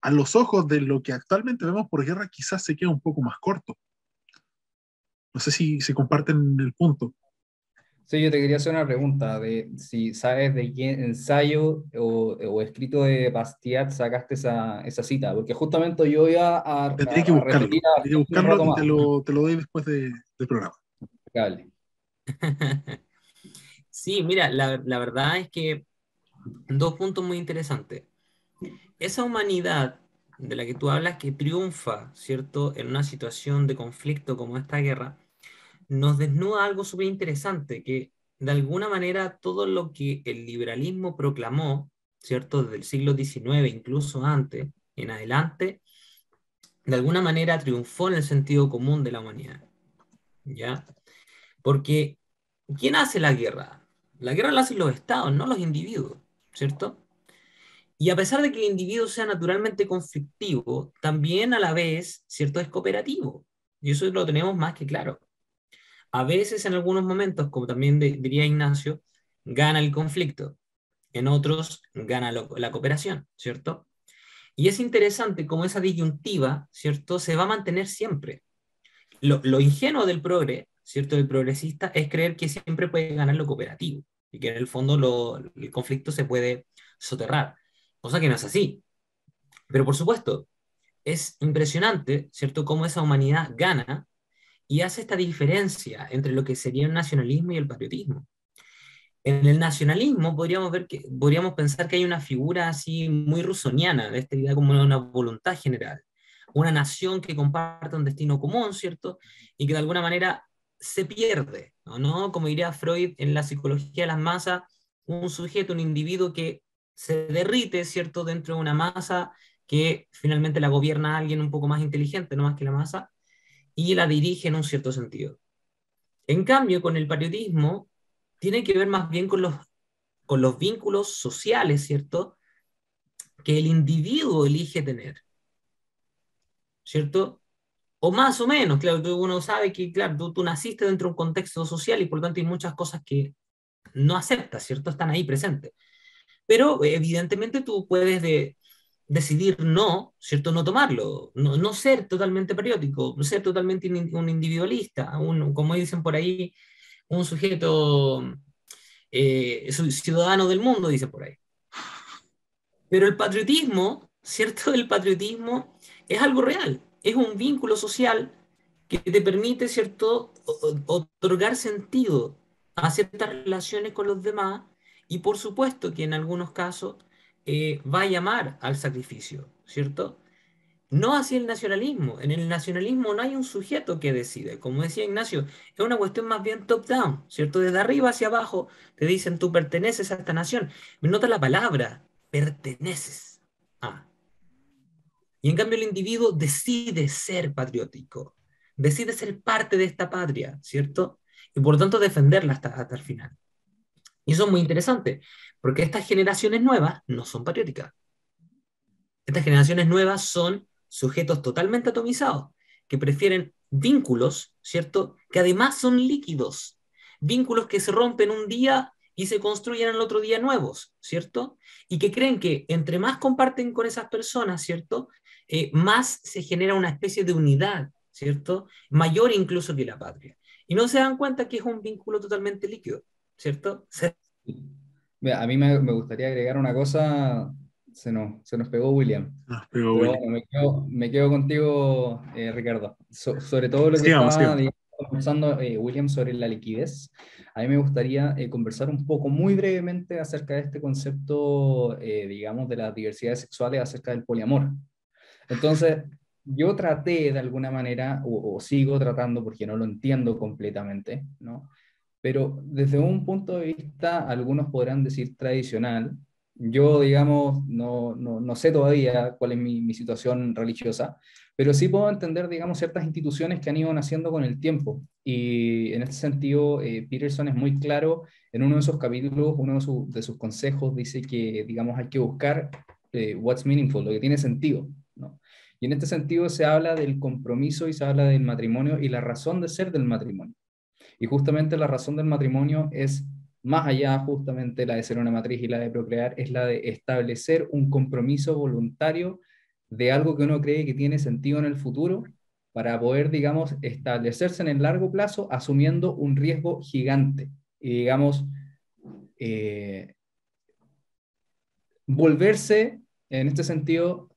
a los ojos de lo que actualmente vemos por guerra, quizás se queda un poco más corto. No sé si se comparten el punto. Sí, yo te quería hacer una pregunta de si sabes de qué ensayo o escrito de Bastiat sacaste esa cita, porque justamente yo iba a referir a Tendría que un buscarlo rato y más. te lo doy después del programa. Cable. Sí, mira, la verdad es que dos puntos muy interesantes. Esa humanidad de la que tú hablas que triunfa, ¿cierto?, en una situación de conflicto como esta guerra, nos desnuda algo súper interesante, que de alguna manera todo lo que el liberalismo proclamó, ¿cierto?, desde el siglo XIX, incluso antes, en adelante, de alguna manera triunfó en el sentido común de la humanidad, ¿ya? Porque, ¿quién hace la guerra? La guerra la hacen los estados, no los individuos, ¿cierto? Y a pesar de que el individuo sea naturalmente conflictivo, también a la vez, ¿cierto?, es cooperativo. Y eso lo tenemos más que claro. A veces, en algunos momentos, como también diría Ignacio, gana el conflicto, en otros gana la cooperación, ¿cierto? Y es interesante cómo esa disyuntiva, ¿cierto?, se va a mantener siempre. Lo ingenuo del progre, ¿cierto?, del progresista, es creer que siempre puede ganar lo cooperativo y que en el fondo el conflicto se puede soterrar, cosa que no es así. Pero por supuesto, es impresionante, ¿cierto?, cómo esa humanidad gana y hace esta diferencia entre lo que sería el nacionalismo y el patriotismo. En el nacionalismo podríamos pensar que hay una figura así muy rusoniana, de esta idea como una voluntad general, una nación que comparte un destino común, ¿cierto? Y que de alguna manera se pierde, ¿no? Como diría Freud en la psicología de las masas, un sujeto, un individuo que se derrite, ¿cierto?, dentro de una masa que finalmente la gobierna alguien un poco más inteligente, no más que la masa, y la dirige en un cierto sentido. En cambio, con el patriotismo, tiene que ver más bien con los vínculos sociales, ¿cierto?, que el individuo elige tener, ¿cierto? O más o menos, claro, uno sabe que, claro, tú naciste dentro de un contexto social y por lo tanto hay muchas cosas que no aceptas, ¿cierto? Están ahí presentes. Pero evidentemente tú puedes decidir no, ¿cierto? No tomarlo, no ser totalmente patriótico, no ser totalmente un individualista, como dicen por ahí, un sujeto ciudadano del mundo, dicen por ahí. Pero el patriotismo, ¿cierto? El patriotismo es algo real, es un vínculo social que te permite, ¿cierto?, otorgar sentido a ciertas relaciones con los demás y por supuesto que en algunos casos va a llamar al sacrificio, ¿cierto? No así el nacionalismo. En el nacionalismo no hay un sujeto que decide. Como decía Ignacio, es una cuestión más bien top-down, ¿cierto? Desde arriba hacia abajo te dicen tú perteneces a esta nación. Nota la palabra, perteneces. Ah. Y en cambio el individuo decide ser patriótico, decide ser parte de esta patria, ¿cierto? Y por lo tanto defenderla hasta el final. Y eso es muy interesante, porque estas generaciones nuevas no son patrióticas. Estas generaciones nuevas son sujetos totalmente atomizados, que prefieren vínculos, ¿cierto? Que además son líquidos. vínculos que se rompen un día y se construyen al otro día nuevos, ¿cierto? Y que creen que entre más comparten con esas personas, ¿cierto? Más se genera una especie de unidad, ¿cierto? Mayor incluso que la patria. Y no se dan cuenta que es un vínculo totalmente líquido, ¿cierto? Mira, a mí me gustaría agregar una cosa, se nos pegó William, Nos pegó pero Willy. bueno, me quedo contigo, Ricardo. Sobre todo lo que Sigamos, estaba, sigamos. digamos, conversando William sobre la liquidez. A mí me gustaría conversar un poco, muy brevemente, acerca de este concepto, digamos, de las diversidades sexuales, acerca del poliamor. Entonces, yo traté de alguna manera, o sigo tratando porque no lo entiendo completamente, ¿no? Pero desde un punto de vista, algunos podrán decir tradicional. Yo, digamos, no sé todavía cuál es mi situación religiosa, pero sí puedo entender, digamos, ciertas instituciones que han ido naciendo con el tiempo. Y en este sentido, Peterson es muy claro en uno de esos capítulos, uno de sus consejos, dice que, digamos, hay que buscar what's meaningful, lo que tiene sentido, ¿no? Y en este sentido se habla del compromiso y se habla del matrimonio y la razón de ser del matrimonio. Y justamente la razón del matrimonio es, más allá justamente la de ser una matriz y la de procrear, es la de establecer un compromiso voluntario de algo que uno cree que tiene sentido en el futuro para poder, digamos, establecerse en el largo plazo asumiendo un riesgo gigante. Y, digamos, eh, volverse, en este sentido,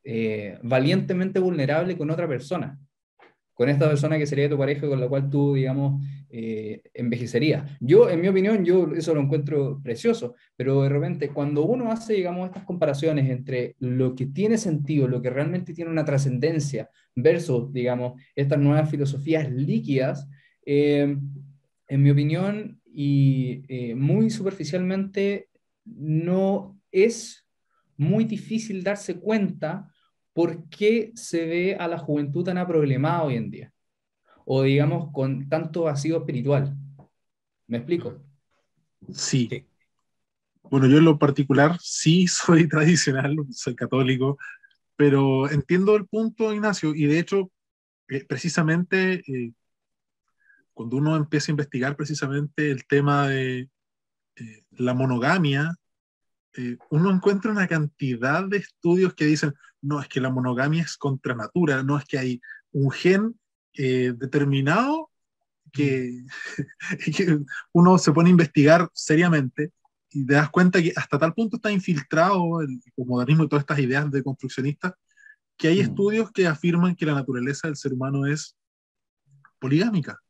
valientemente vulnerable con otra persona, con esta persona que sería tu pareja con la cual tú, digamos, envejecerías. Yo, en mi opinión, yo eso lo encuentro precioso, pero de repente cuando uno hace, digamos, estas comparaciones entre lo que tiene sentido, lo que realmente tiene una trascendencia, versus, digamos, estas nuevas filosofías líquidas, en mi opinión, y muy superficialmente, no es muy difícil darse cuenta por qué se ve a la juventud tan aproblemada hoy en día, o digamos con tanto vacío espiritual. ¿Me explico? Sí. Sí. Bueno, yo en lo particular sí soy tradicional, soy católico, pero entiendo el punto, Ignacio, y de hecho, precisamente cuando uno empieza a investigar precisamente el tema de la monogamia, uno encuentra una cantidad de estudios que dicen, no, es que la monogamia es contra natura, no, es que hay un gen determinado que, que uno se pone a investigar seriamente y te das cuenta que hasta tal punto está infiltrado el modernismo y todas estas ideas de construccionistas que hay Mm. estudios que afirman que la naturaleza del ser humano es poligámica,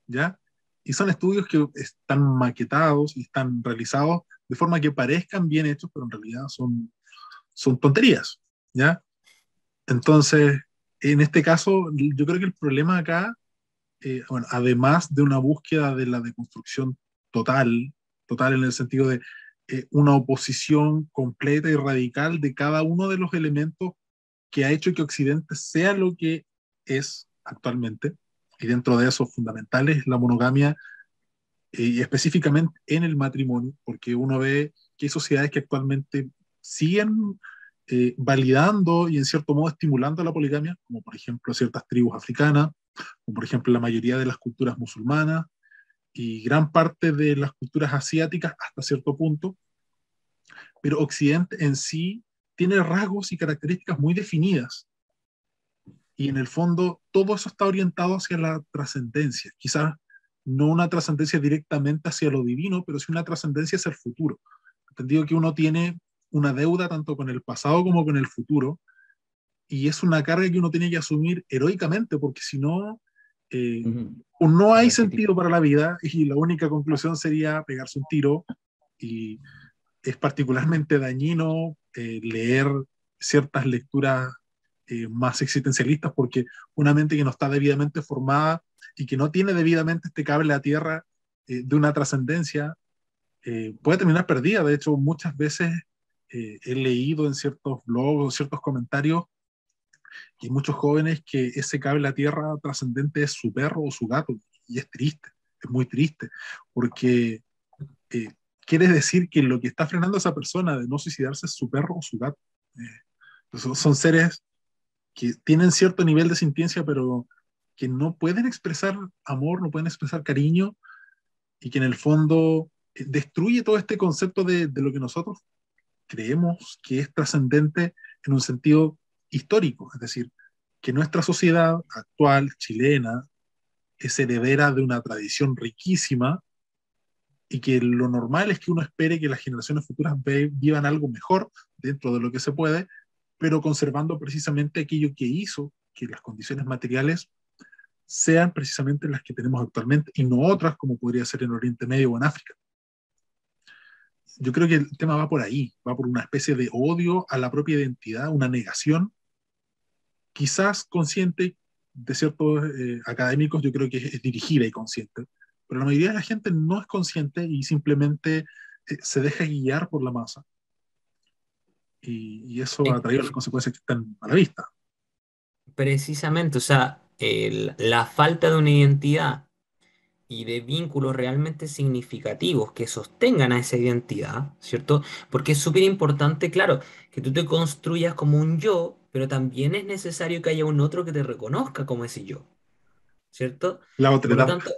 ¿ya? Y son estudios que están maquetados y están realizados de forma que parezcan bien hechos, pero en realidad son tonterías, ¿ya? Entonces, en este caso, yo creo que el problema acá, bueno, además de una búsqueda de la deconstrucción total, total en el sentido de una oposición completa y radical de cada uno de los elementos que ha hecho que Occidente sea lo que es actualmente, y dentro de eso fundamentales la monogamia, y específicamente en el matrimonio, porque uno ve que hay sociedades que actualmente siguen validando y en cierto modo estimulando la poligamia, como por ejemplo ciertas tribus africanas, como por ejemplo la mayoría de las culturas musulmanas y gran parte de las culturas asiáticas hasta cierto punto, pero Occidente en sí tiene rasgos y características muy definidas y en el fondo todo eso está orientado hacia la trascendencia, quizás no una trascendencia directamente hacia lo divino, pero sí una trascendencia hacia el futuro. Entendido que uno tiene una deuda tanto con el pasado como con el futuro, y es una carga que uno tiene que asumir heroicamente, porque si no, eh, Ujú. no El hay arquetipo. sentido para la vida, y la única conclusión sería pegarse un tiro, y es particularmente dañino leer ciertas lecturas más existencialistas, porque una mente que no está debidamente formada y que no tiene debidamente este cable a tierra de una trascendencia, puede terminar perdida. De hecho, muchas veces he leído en ciertos blogs, ciertos comentarios, que hay muchos jóvenes que ese cable a tierra trascendente es su perro o su gato, y es triste, es muy triste, porque eh, quiere decir que lo que está frenando a esa persona de no suicidarse es su perro o su gato. Son seres que tienen cierto nivel de sintiencia, pero que no pueden expresar amor, no pueden expresar cariño, y que en el fondo destruye todo este concepto de lo que nosotros creemos que es trascendente en un sentido histórico, es decir, que nuestra sociedad actual, chilena, es heredera de una tradición riquísima y que lo normal es que uno espere que las generaciones futuras vivan algo mejor dentro de lo que se puede, pero conservando precisamente aquello que hizo que las condiciones materiales sean precisamente las que tenemos actualmente y no otras como podría ser en Oriente Medio o en África. Yo creo que el tema va por ahí, va por una especie de odio a la propia identidad, una negación, quizás consciente de ciertos académicos, yo creo que es dirigida y consciente, pero la mayoría de la gente no es consciente y simplemente se deja guiar por la masa. Y eso ha traído las consecuencias que están a la vista. Precisamente, o sea, la falta de una identidad y de vínculos realmente significativos que sostengan a esa identidad, ¿cierto? Porque es súper importante, claro, que tú te construyas como un yo, pero también es necesario que haya un otro que te reconozca como ese yo, ¿cierto? La Y por lo otredad. tanto,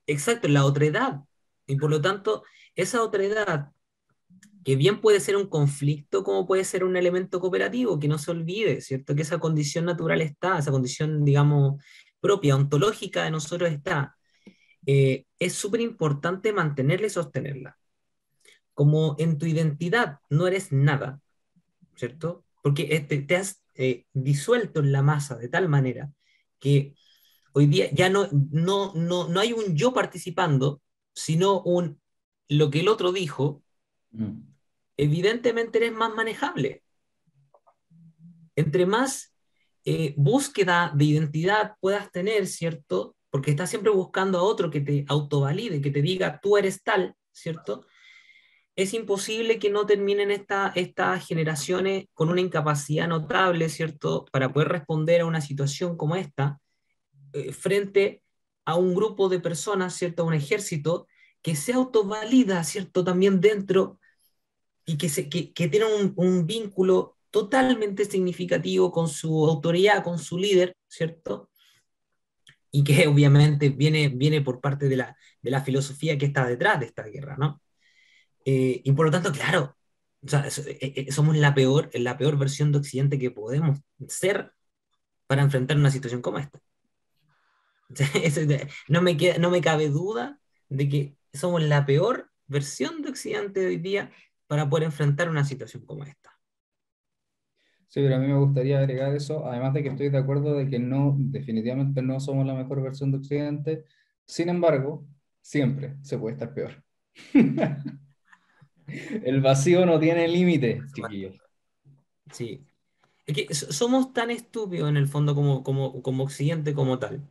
exacto, la otredad. Y por lo tanto, esa otredad, que bien puede ser un conflicto, como puede ser un elemento cooperativo, que no se olvide, ¿cierto? Que esa condición natural está, esa condición, digamos, propia, ontológica de nosotros está. Es súper importante mantenerla y sostenerla. Como en tu identidad no eres nada, ¿cierto? Porque te has disuelto en la masa de tal manera que hoy día ya no hay un yo participando, sino un lo que el otro dijo, Mm. evidentemente eres más manejable. Entre más búsqueda de identidad puedas tener, ¿cierto? Porque estás siempre buscando a otro que te autovalide, que te diga tú eres tal, ¿cierto? Es imposible que no terminen estas generaciones con una incapacidad notable, ¿cierto? Para poder responder a una situación como esta, frente a un grupo de personas, ¿cierto? A un ejército que se autovalida, ¿cierto? También dentro y que tiene un vínculo totalmente significativo con su autoridad, con su líder, ¿cierto? Y que obviamente viene por parte de la filosofía que está detrás de esta guerra, ¿no? Y por lo tanto, claro, o sea, somos la peor versión de Occidente que podemos ser para enfrentar una situación como esta. O sea, no me cabe duda de que somos la peor versión de Occidente de hoy día para poder enfrentar una situación como esta. Sí, pero a mí me gustaría agregar eso, además de que estoy de acuerdo de que no, definitivamente no somos la mejor versión de Occidente, sin embargo, siempre se puede estar peor. El vacío no tiene límite, chiquillos. Sí. Es que somos tan estúpidos en el fondo como Occidente como tal,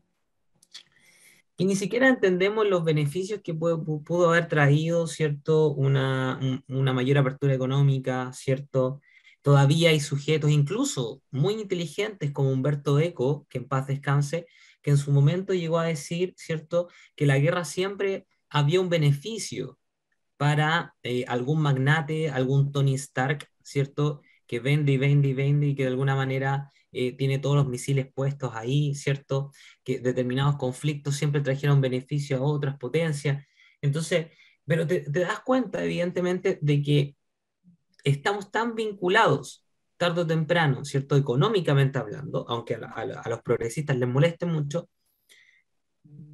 que ni siquiera entendemos los beneficios que pudo haber traído, ¿cierto? Una mayor apertura económica, ¿cierto? Todavía hay sujetos, incluso muy inteligentes, como Humberto Eco, que en paz descanse, que en su momento llegó a decir, ¿cierto?, que la guerra siempre había un beneficio para algún magnate, algún Tony Stark, ¿cierto? Que vende y vende y vende y que de alguna manera tiene todos los misiles puestos ahí, ¿cierto? Que determinados conflictos siempre trajeron beneficio a otras potencias. Entonces, pero te das cuenta, evidentemente, de que estamos tan vinculados tarde o temprano, ¿cierto? Económicamente hablando, aunque a los progresistas les moleste mucho,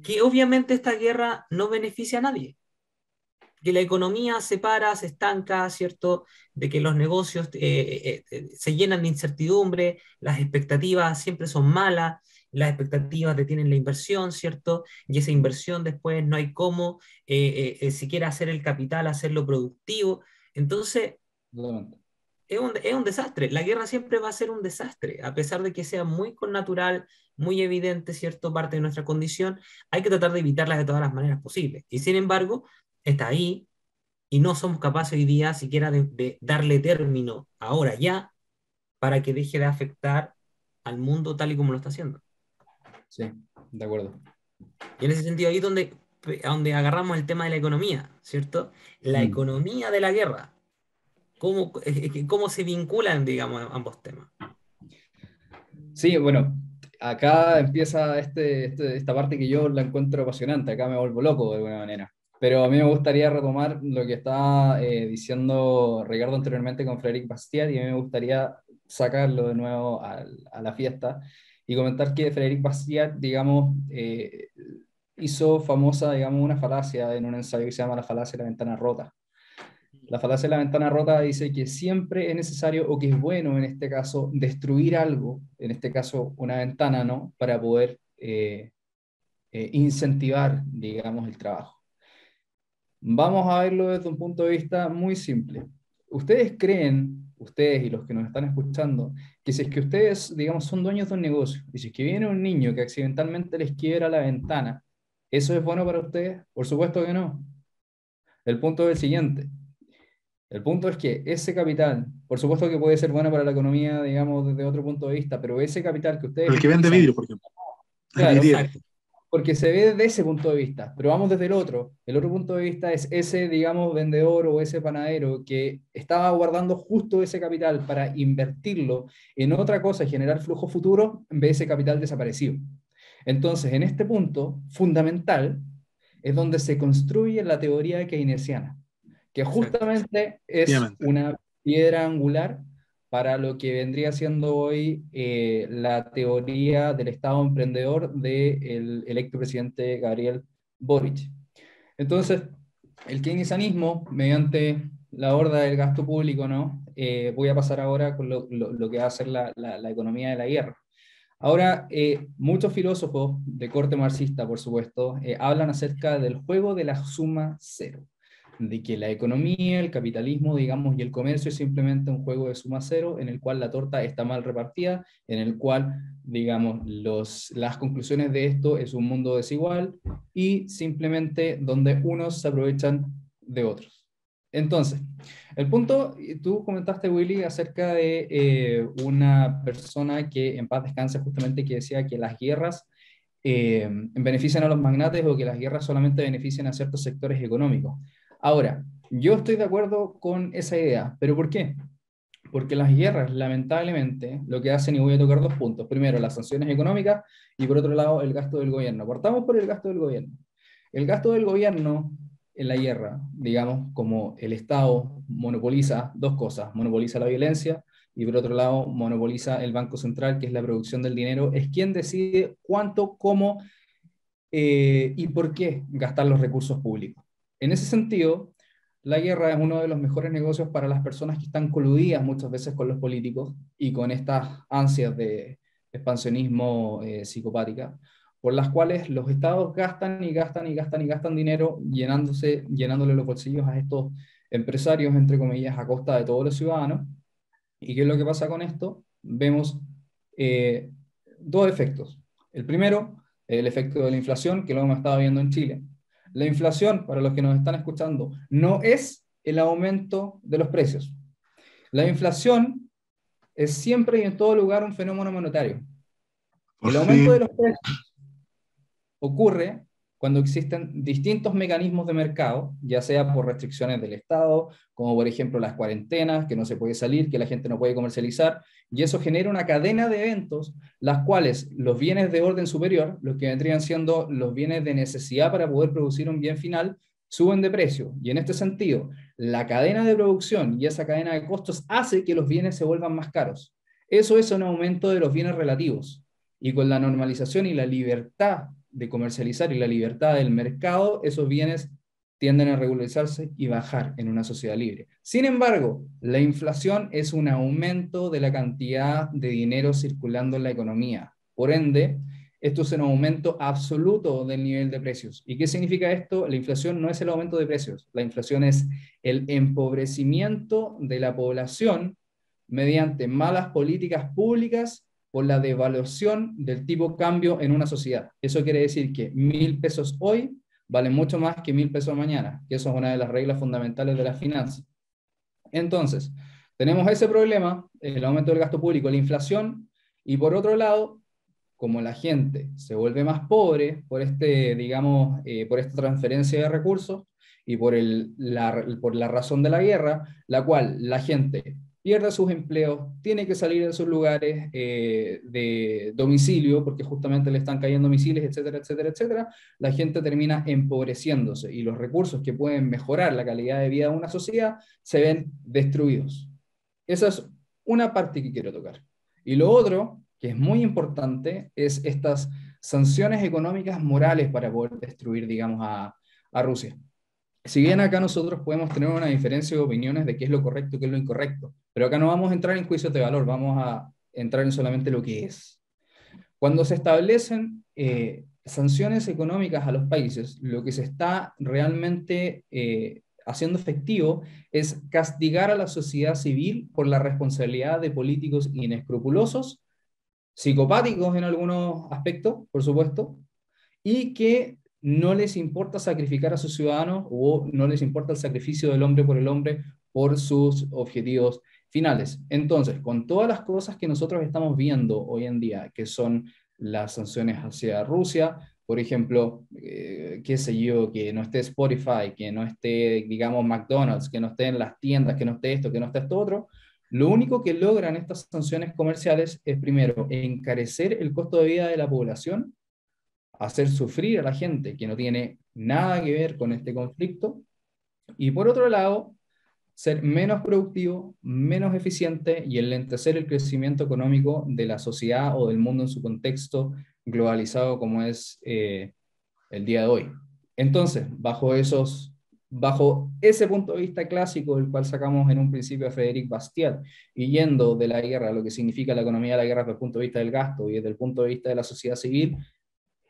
que obviamente esta guerra no beneficia a nadie, que la economía se para, se estanca, ¿cierto? De que los negocios se llenan de incertidumbre, las expectativas siempre son malas, las expectativas detienen la inversión, ¿cierto? Y esa inversión después no hay cómo siquiera hacer el capital, hacerlo productivo. Entonces, Totalmente. es un desastre. La guerra siempre va a ser un desastre, a pesar de que sea muy connatural, muy evidente, ¿cierto? Parte de nuestra condición, hay que tratar de evitarla de todas las maneras posibles. Y sin embargo, está ahí y no somos capaces hoy día siquiera de darle término ahora ya para que deje de afectar al mundo tal y como lo está haciendo. Sí, de acuerdo. Y en ese sentido ahí es donde agarramos el tema de la economía, ¿cierto? La Mm. economía de la guerra. ¿Cómo se vinculan, digamos, ambos temas? Sí, bueno, acá empieza esta parte que yo la encuentro apasionante, acá me vuelvo loco de alguna manera. Pero a mí me gustaría retomar lo que estaba diciendo Ricardo anteriormente con Frédéric Bastiat, y a mí me gustaría sacarlo de nuevo a la fiesta y comentar que Frédéric Bastiat, digamos, hizo famosa, digamos, una falacia en un ensayo que se llama la falacia de la ventana rota. La falacia de la ventana rota dice que siempre es necesario, o que es bueno en este caso, destruir algo, en este caso una ventana, ¿no? Para poder incentivar, digamos, el trabajo. Vamos a verlo desde un punto de vista muy simple. ¿Ustedes creen, ustedes y los que nos están escuchando, que si es que ustedes, digamos, son dueños de un negocio, y si es que viene un niño que accidentalmente les quiebra la ventana, ¿eso es bueno para ustedes? Por supuesto que no. El punto es el siguiente. El punto es que ese capital, por supuesto que puede ser bueno para la economía, digamos, desde otro punto de vista, pero ese capital que ustedes El que vende utilizan, vidrio, por ejemplo. La claro, vidriera. Exacto. porque se ve desde ese punto de vista, pero vamos desde el otro. El otro punto de vista es ese, digamos, vendedor o ese panadero que estaba guardando justo ese capital para invertirlo en otra cosa y generar flujo futuro, ve ese capital desaparecido. Entonces, en este punto fundamental es donde se construye la teoría keynesiana, que Exacto. justamente es Efectivamente. una piedra angular para lo que vendría siendo hoy la teoría del Estado emprendedor del electo presidente Gabriel Boric. Entonces, el keynesianismo, mediante la horda del gasto público, ¿no? Voy a pasar ahora con lo que va a ser la economía de la guerra. Ahora, muchos filósofos de corte marxista, por supuesto, hablan acerca del juego de la suma cero, de que la economía, el capitalismo, digamos, y el comercio es simplemente un juego de suma cero en el cual la torta está mal repartida, en el cual, digamos, las conclusiones de esto es un mundo desigual y simplemente donde unos se aprovechan de otros. Entonces, el punto, tú comentaste, Willy, acerca de una persona que en paz descanse justamente que decía que las guerras benefician a los magnates o que las guerras solamente benefician a ciertos sectores económicos. Ahora, yo estoy de acuerdo con esa idea, pero ¿por qué? Porque las guerras, lamentablemente, lo que hacen, y voy a tocar dos puntos. Primero, las sanciones económicas y por otro lado, el gasto del gobierno. Partamos por el gasto del gobierno. El gasto del gobierno en la guerra, digamos, como el Estado monopoliza dos cosas, monopoliza la violencia y por otro lado monopoliza el Banco Central, que es la producción del dinero, es quien decide cuánto, cómo y por qué gastar los recursos públicos. En ese sentido, la guerra es uno de los mejores negocios para las personas que están coludidas muchas veces con los políticos y con estas ansias de expansionismo psicopática, por las cuales los estados gastan y gastan y gastan y gastan dinero llenándole los bolsillos a estos empresarios, entre comillas, a costa de todos los ciudadanos. ¿Y qué es lo que pasa con esto? Vemos eh, dos efectos. El primero, el efecto de la inflación, que lo hemos estado viendo en Chile. La inflación, para los que nos están escuchando, no es el aumento de los precios. La inflación es siempre y en todo lugar un fenómeno monetario. Por El aumento de fin. los precios ocurre cuando existen distintos mecanismos de mercado, ya sea por restricciones del Estado, como por ejemplo las cuarentenas, que no se puede salir, que la gente no puede comercializar, y eso genera una cadena de eventos, las cuales los bienes de orden superior, los que vendrían siendo los bienes de necesidad para poder producir un bien final, suben de precio. Y en este sentido, la cadena de producción y esa cadena de costos hace que los bienes se vuelvan más caros. Eso es un aumento de los bienes relativos. Y con la normalización y la libertad de comercializar y la libertad del mercado, esos bienes tienden a regularizarse y bajar en una sociedad libre. Sin embargo, la inflación es un aumento de la cantidad de dinero circulando en la economía. Por ende, esto es un aumento absoluto del nivel de precios. ¿Y qué significa esto? La inflación no es el aumento de precios, la inflación es el empobrecimiento de la población mediante malas políticas públicas por la devaluación del tipo cambio en una sociedad. Eso quiere decir que 1.000 pesos hoy valen mucho más que 1.000 pesos mañana, que eso es una de las reglas fundamentales de las finanzas. Entonces, tenemos ese problema, el aumento del gasto público, la inflación, y por otro lado, como la gente se vuelve más pobre por digamos, por esta transferencia de recursos y por la razón de la guerra, la cual la gente pierde sus empleos, tiene que salir de sus lugares de domicilio, porque justamente le están cayendo misiles, etcétera, etcétera, etcétera, la gente termina empobreciéndose y los recursos que pueden mejorar la calidad de vida de una sociedad se ven destruidos. Esa es una parte que quiero tocar. Y lo otro, que es muy importante, es estas sanciones económicas morales para poder destruir, digamos, a Rusia. Si bien acá nosotros podemos tener una diferencia de opiniones de qué es lo correcto y qué es lo incorrecto, pero acá no vamos a entrar en juicios de valor, vamos a entrar en solamente lo que es. Cuando se establecen sanciones económicas a los países, lo que se está realmente haciendo efectivo es castigar a la sociedad civil por la responsabilidad de políticos inescrupulosos, psicopáticos en algunos aspectos, por supuesto, y que no les importa sacrificar a sus ciudadanos o no les importa el sacrificio del hombre por sus objetivos finales. Entonces, con todas las cosas que nosotros estamos viendo hoy en día, que son las sanciones hacia Rusia, por ejemplo, qué sé yo, que no esté Spotify, que no esté, digamos, McDonald's, que no esté en las tiendas, que no esté esto, que no esté esto otro, lo único que logran estas sanciones comerciales es, primero, encarecer el costo de vida de la población, hacer sufrir a la gente que no tiene nada que ver con este conflicto, y por otro lado, ser menos productivo, menos eficiente y enlentecer el crecimiento económico de la sociedad o del mundo en su contexto globalizado como es el día de hoy. Entonces, bajo ese punto de vista clásico, del cual sacamos en un principio a Frédéric Bastiat, y yendo de la guerra, lo que significa la economía de la guerra desde el punto de vista del gasto y desde el punto de vista de la sociedad civil,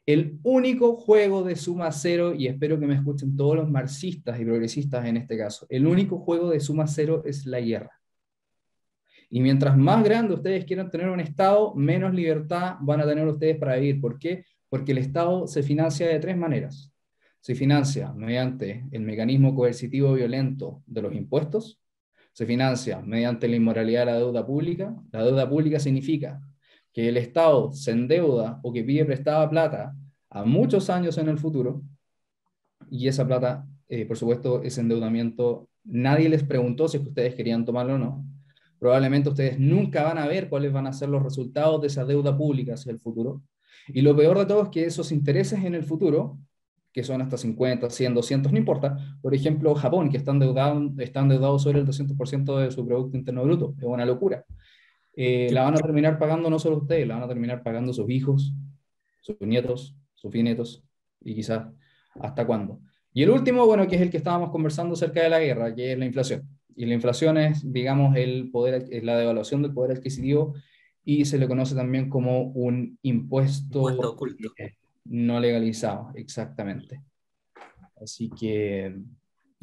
el único juego de suma cero, y espero que me escuchen todos los marxistas y progresistas en este caso, el único juego de suma cero es la guerra. Y mientras más grande ustedes quieran tener un Estado, menos libertad van a tener ustedes para vivir. ¿Por qué? Porque el Estado se financia de tres maneras. Se financia mediante el mecanismo coercitivo violento de los impuestos, se financia mediante la inmoralidad de la deuda pública. La deuda pública significa que el Estado se endeuda o que pide prestada plata a muchos años en el futuro, y esa plata, por supuesto, ese endeudamiento, nadie les preguntó si ustedes querían tomarlo o no. Probablemente ustedes nunca van a ver cuáles van a ser los resultados de esa deuda pública hacia el futuro. Y lo peor de todo es que esos intereses en el futuro, que son hasta 50, 100, 200, no importa. Por ejemplo, Japón, que está endeudado sobre el 200% de su Producto Interno Bruto. Es una locura. La van a terminar pagando no solo ustedes, la van a terminar pagando sus hijos, sus nietos, sus bisnietos, y quizás hasta cuándo. Y el último, bueno, que es el que estábamos conversando acerca de la guerra, que es la inflación. Y la inflación es, digamos, es la devaluación del poder adquisitivo, y se le conoce también como un impuesto oculto. no legalizado, exactamente. Así que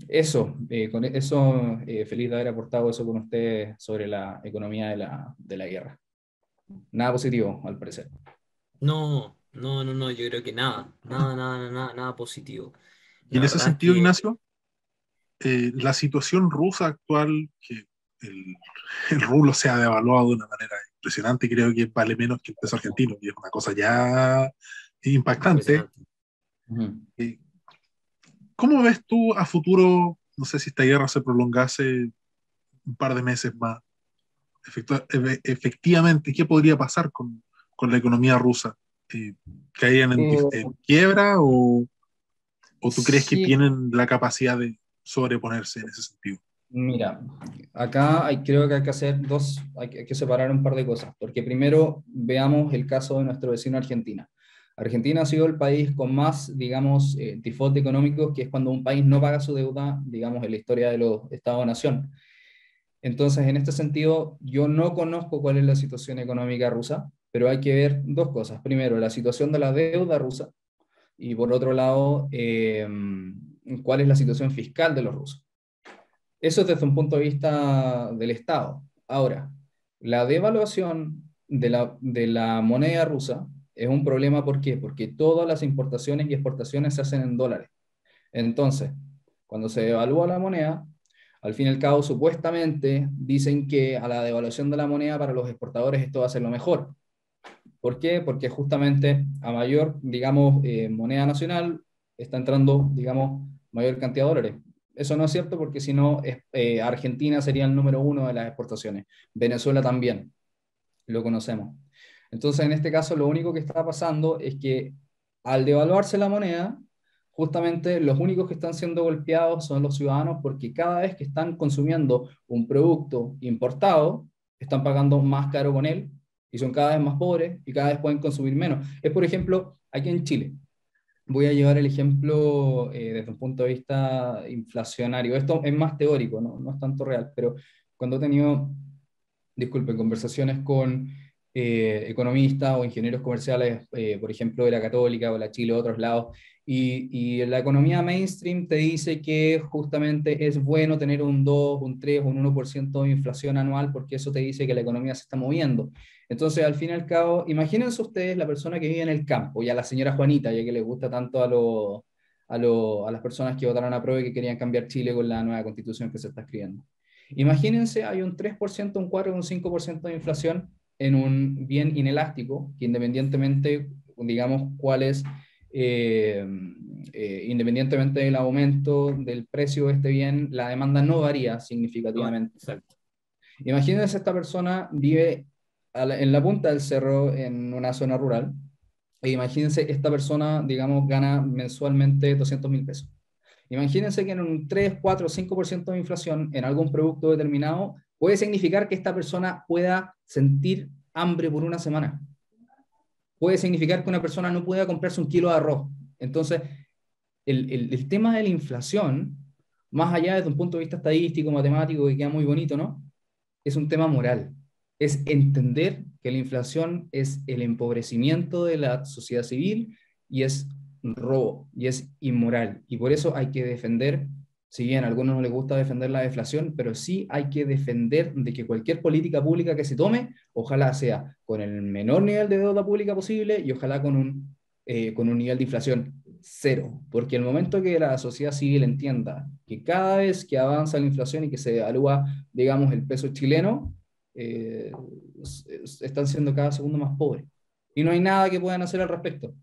eso, con eso, feliz de haber aportado eso con ustedes sobre la economía de la guerra. Nada positivo, al parecer. No, no, no, no, yo creo que nada positivo. Y La en ese verdad es sentido, que Ignacio, la situación rusa actual, que el, el rublo se ha devaluado de una manera impresionante, creo que vale menos que el peso argentino, y es una cosa ya impactante. impresionante. Eh, ¿Cómo ves tú a futuro, no sé si esta guerra se prolongase un par de meses más, efectivamente, qué podría pasar con la economía rusa? ¿Caerían en quiebra o tú crees que Sí, tienen la capacidad de sobreponerse en ese sentido? mira, acá creo que hay que hacer hay que separar un par de cosas, porque primero veamos el caso de nuestro vecino Argentina. Argentina ha sido el país con más, digamos, default económicos, que es cuando un país no paga su deuda, digamos, en la historia de los Estados-nación. Entonces, en este sentido, yo no conozco cuál es la situación económica rusa, pero hay que ver dos cosas. Primero, la situación de la deuda rusa, y por otro lado, cuál es la situación fiscal de los rusos. Eso es desde un punto de vista del Estado. Ahora, la devaluación de la moneda rusa es un problema. ¿Por qué? Porque todas las importaciones y exportaciones se hacen en dólares. Entonces, cuando se devalúa la moneda, al fin y al cabo, supuestamente dicen que a la devaluación de la moneda para los exportadores esto va a ser lo mejor. ¿Por qué? Porque justamente a mayor, digamos, moneda nacional está entrando, digamos, mayor cantidad de dólares. Eso no es cierto porque si no, Argentina sería el número uno de las exportaciones. Venezuela también, lo conocemos. Entonces, en este caso, lo único que está pasando es que al devaluarse la moneda, justamente los únicos que están siendo golpeados son los ciudadanos porque cada vez que están consumiendo un producto importado, están pagando más caro con él y son cada vez más pobres y cada vez pueden consumir menos. Es, por ejemplo, aquí en Chile. Voy a llevar el ejemplo desde un punto de vista inflacionario. Esto es más teórico, no, no es tanto real, pero cuando he tenido, disculpe, conversaciones con economistas o ingenieros comerciales, por ejemplo, de la Católica o la Chile o otros lados, y la economía mainstream te dice que justamente es bueno tener un 2 un 3 un 1% de inflación anual porque eso te dice que la economía se está moviendo. Entonces, al fin y al cabo, imagínense ustedes la persona que vive en el campo y a la señora Juanita, ya que le gusta tanto a las personas que votaron a prueba y que querían cambiar Chile con la nueva constitución que se está escribiendo. Imagínense, hay un 3% un 4 un 5% de inflación en un bien inelástico, que independientemente, digamos, cuál es, eh, independientemente del aumento del precio de este bien, la demanda no varía significativamente. Exacto. Imagínense esta persona vive en la punta del cerro en una zona rural, e imagínense esta persona, digamos, gana mensualmente 200.000 pesos. Imagínense que en un 3, 4, 5% de inflación en algún producto determinado puede significar que esta persona pueda sentir hambre por una semana. Puede significar que una persona no pueda comprarse un kilo de arroz. Entonces, el tema de la inflación, más allá desde un punto de vista estadístico, matemático, que queda muy bonito, ¿no? Es un tema moral. Es entender que la inflación es el empobrecimiento de la sociedad civil y es robo y es inmoral. Y por eso hay que defender, si bien a algunos no les gusta defender la deflación, pero sí hay que defender de que cualquier política pública que se tome, ojalá sea con el menor nivel de deuda pública posible y ojalá con un nivel de inflación cero. Porque el momento que la sociedad civil entienda que cada vez que avanza la inflación y que se devalúa, digamos, el peso chileno, eh, están siendo cada segundo más pobres. Y no hay nada que puedan hacer al respecto.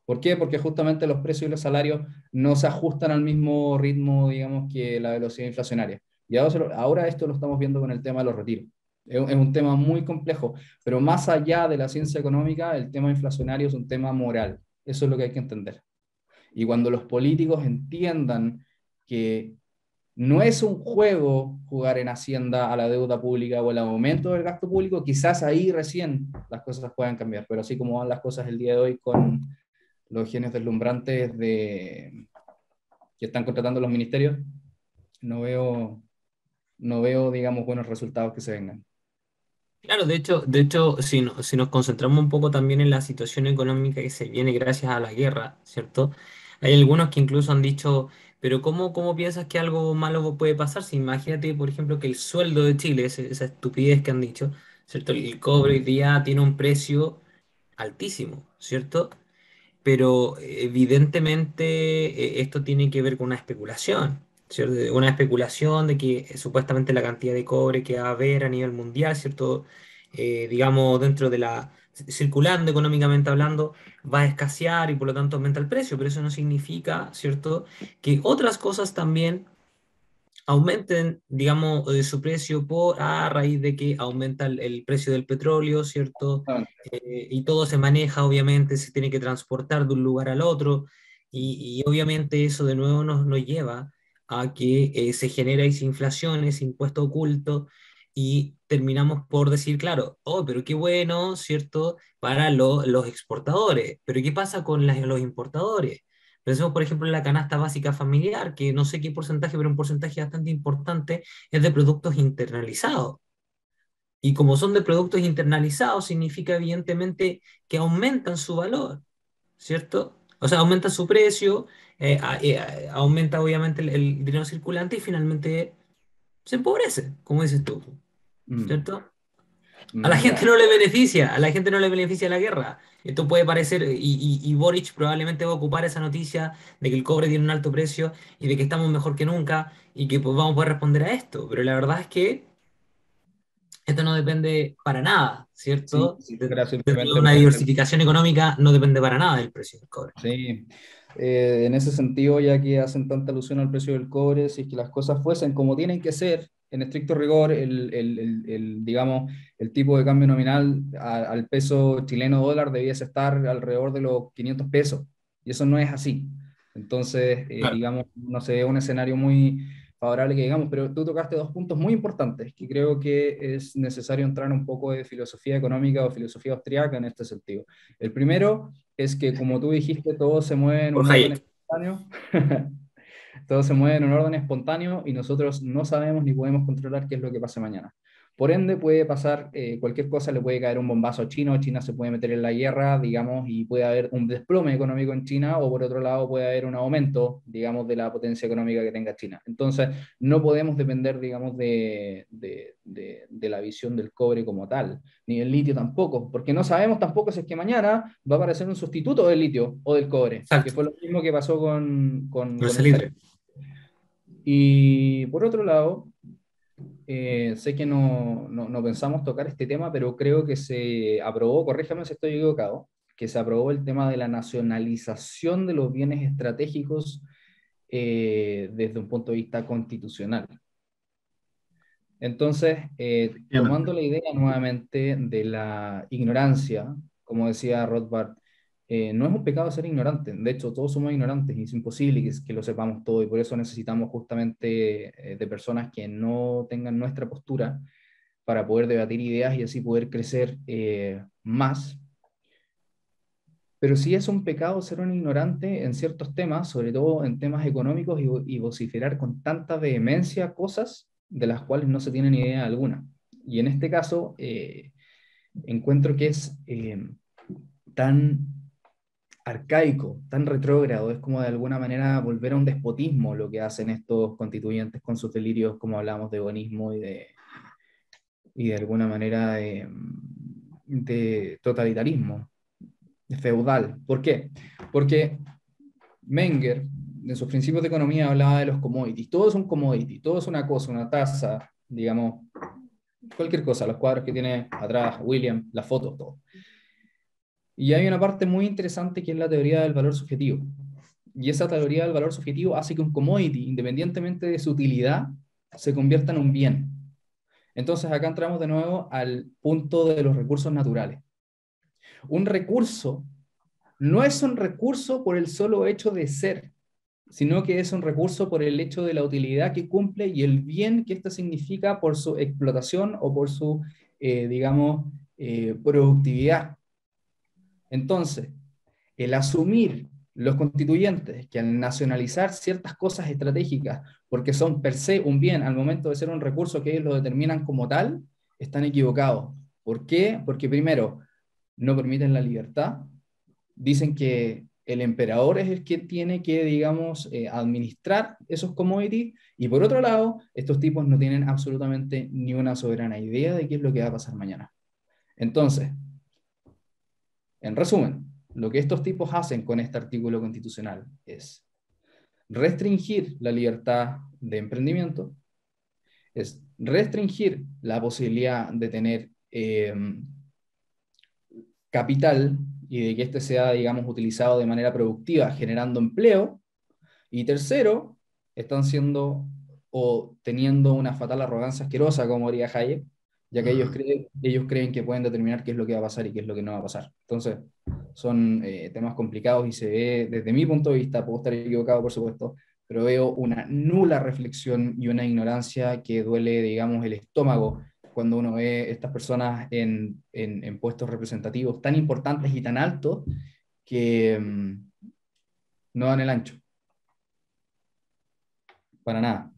¿Por qué? Porque justamente los precios y los salarios no se ajustan al mismo ritmo, digamos, que la velocidad inflacionaria. Y ahora esto lo estamos viendo con el tema de los retiros. Es un tema muy complejo, pero más allá de la ciencia económica, el tema inflacionario es un tema moral. Eso es lo que hay que entender. Y cuando los políticos entiendan que no es un juego jugar en Hacienda a la deuda pública o el aumento del gasto público, quizás ahí recién las cosas puedan cambiar. Pero así como van las cosas el día de hoy con los genios deslumbrantes que están contratando los ministerios, no veo, digamos, buenos resultados que se vengan. Claro, de hecho, si nos concentramos un poco también en la situación económica que se viene gracias a la guerra, ¿cierto? Hay algunos que incluso han dicho, pero ¿cómo piensas que algo malo puede pasar? Si imagínate, por ejemplo, que el sueldo de Chile, esa estupidez que han dicho, ¿cierto? El cobre hoy día tiene un precio altísimo, ¿cierto? Pero evidentemente esto tiene que ver con una especulación, ¿cierto? Una especulación de que supuestamente la cantidad de cobre que va a haber a nivel mundial, ¿cierto? Digamos, dentro de circulando económicamente hablando, va a escasear y por lo tanto aumenta el precio, pero eso no significa, ¿cierto?, que otras cosas también aumenten, digamos, su precio a raíz de que aumenta el precio del petróleo, ¿cierto? Y todo se maneja, obviamente, se tiene que transportar de un lugar al otro, y obviamente eso de nuevo nos lleva a que se genera esa inflación, ese impuesto oculto, y terminamos por decir, claro, oh, pero qué bueno, ¿cierto?, para los exportadores, pero ¿qué pasa con los importadores? Pensemos, por ejemplo, en la canasta básica familiar, que no sé qué porcentaje, pero un porcentaje bastante importante es de productos internalizados. Y como son de productos internalizados, significa evidentemente que aumentan su valor, ¿cierto? O sea, aumenta su precio, aumenta obviamente el dinero circulante y finalmente se empobrece, como dices tú, Mm. ¿cierto? A la Mira, gente no le beneficia, a la gente no le beneficia la guerra. Esto puede parecer, y Boric probablemente va a ocupar esa noticia de que el cobre tiene un alto precio y de que estamos mejor que nunca y que pues, vamos a poder responder a esto. Pero la verdad es que esto no depende para nada, sí, ¿cierto? si fuera Dentro de simplemente una por diversificación económica no depende para nada del precio del cobre. sí, En ese sentido, ya que hacen tanta alusión al precio del cobre, si es que las cosas fuesen como tienen que ser, en estricto rigor, digamos, el tipo de cambio nominal al peso chileno dólar debiese estar alrededor de los 500 pesos, y eso no es así. Entonces, Claro. digamos, no se ve un escenario muy favorable que digamos, pero tú tocaste dos puntos muy importantes, que creo que es necesario entrar un poco de filosofía económica o filosofía austriaca en este sentido. El primero es que, como tú dijiste, todo se mueve en Por un orden Hayek. espontáneo. Todo se mueve en un orden espontáneo y nosotros no sabemos ni podemos controlar qué es lo que pase mañana. Por ende, puede pasar cualquier cosa, le puede caer un bombazo a China, o China se puede meter en la guerra, digamos, y puede haber un desplome económico en China, o por otro lado puede haber un aumento, digamos, de la potencia económica que tenga China. Entonces, no podemos depender, digamos, de la visión del cobre como tal, ni del litio tampoco, porque no sabemos tampoco si es que mañana va a aparecer un sustituto del litio o del cobre, que Exacto. fue lo mismo que pasó Con el con el salitre. salitre. Y por otro lado, sé que no pensamos tocar este tema, pero creo que se aprobó, corríjame si estoy equivocado, que se aprobó el tema de la nacionalización de los bienes estratégicos desde un punto de vista constitucional. Entonces, Efectivamente. tomando la idea nuevamente de la ignorancia, como decía Rothbard, no es un pecado ser ignorante. De hecho, todos somos ignorantes y es imposible que lo sepamos todo, y por eso necesitamos justamente de personas que no tengan nuestra postura para poder debatir ideas y así poder crecer más. Pero sí es un pecado ser un ignorante en ciertos temas, sobre todo en temas económicos, y vociferar con tanta vehemencia cosas de las cuales no se tiene ni idea alguna. Y en este caso, encuentro que es tan arcaico, tan retrógrado, es como de alguna manera volver a un despotismo lo que hacen estos constituyentes con sus delirios, como hablamos de bonismo y de alguna manera de totalitarismo feudal. ¿Por qué? Porque Menger, en sus principios de economía, hablaba de los commodities. Todo es un commodity, todo es una cosa, una taza, digamos, cualquier cosa, los cuadros que tiene atrás William, las fotos, todo. Y hay una parte muy interesante que es la teoría del valor subjetivo. Y esa teoría del valor subjetivo hace que un commodity, independientemente de su utilidad, se convierta en un bien. Entonces acá entramos de nuevo al punto de los recursos naturales. Un recurso no es un recurso por el solo hecho de ser, sino que es un recurso por el hecho de la utilidad que cumple y el bien que ésta significa por su explotación o por su, digamos, productividad. Entonces, el asumir los constituyentes que al nacionalizar ciertas cosas estratégicas, porque son per se un bien al momento de ser un recurso que ellos lo determinan como tal, están equivocados. ¿Por qué? Porque primero, no permiten la libertad, dicen que el emperador es el que tiene que, digamos, administrar esos commodities, y por otro lado, estos tipos no tienen absolutamente ni una soberana idea de qué es lo que va a pasar mañana. Entonces, en resumen, lo que estos tipos hacen con este artículo constitucional es restringir la libertad de emprendimiento, es restringir la posibilidad de tener capital y de que éste sea, digamos, utilizado de manera productiva, generando empleo. Y tercero, están siendo o teniendo una fatal arrogancia asquerosa, como diría Hayek, ya que ellos creen que pueden determinar qué es lo que va a pasar y qué es lo que no va a pasar. Entonces, son temas complicados y se ve, desde mi punto de vista, puedo estar equivocado, por supuesto, pero veo una nula reflexión y una ignorancia que duele, digamos, el estómago cuando uno ve estas personas en puestos representativos tan importantes y tan altos que no dan el ancho, para nada.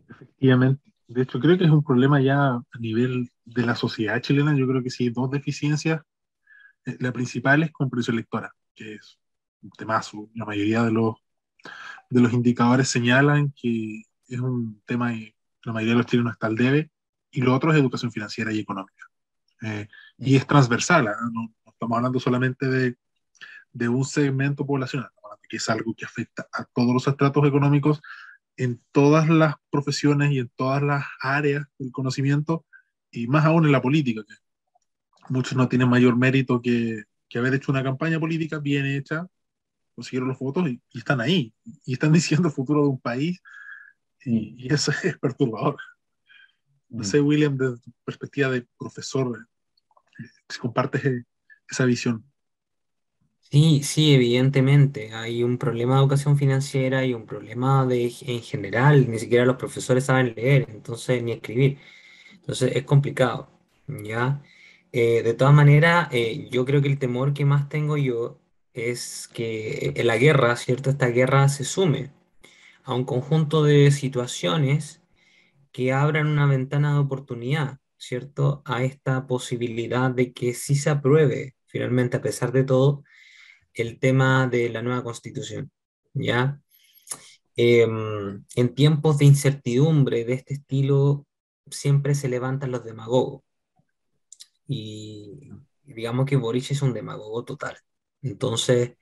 Efectivamente. De hecho, creo que es un problema ya a nivel de la sociedad chilena. Yo creo que sí hay dos deficiencias. La principal es comprensión lectora, que es un temazo. La mayoría de los indicadores señalan que es un tema y la mayoría de los chilenos está al debe. Y lo otro es educación financiera y económica. Y es transversal, ¿eh? No estamos hablando solamente de un segmento poblacional, estamos hablando que es algo que afecta a todos los estratos económicos en todas las profesiones y en todas las áreas del conocimiento, y más aún en la política, que muchos no tienen mayor mérito que haber hecho una campaña política bien hecha consiguieron los votos y están ahí, y están diciendo el futuro de un país, y eso es perturbador. No sé, William, desde tu perspectiva de profesor, si compartes esa visión. Sí, sí, evidentemente. Hay un problema de educación financiera y un problema en general. Ni siquiera los profesores saben leer, entonces, ni escribir. Entonces es complicado, ¿ya? De todas maneras, yo creo que el temor que más tengo yo es que en la guerra, ¿cierto? Esta guerra se sume a un conjunto de situaciones que abran una ventana de oportunidad, ¿cierto? A esta posibilidad de que sí se apruebe, finalmente, a pesar de todo, el tema de la nueva constitución, ¿ya? En tiempos de incertidumbre de este estilo, siempre se levantan los demagogos y digamos que Boric es un demagogo total. Entonces,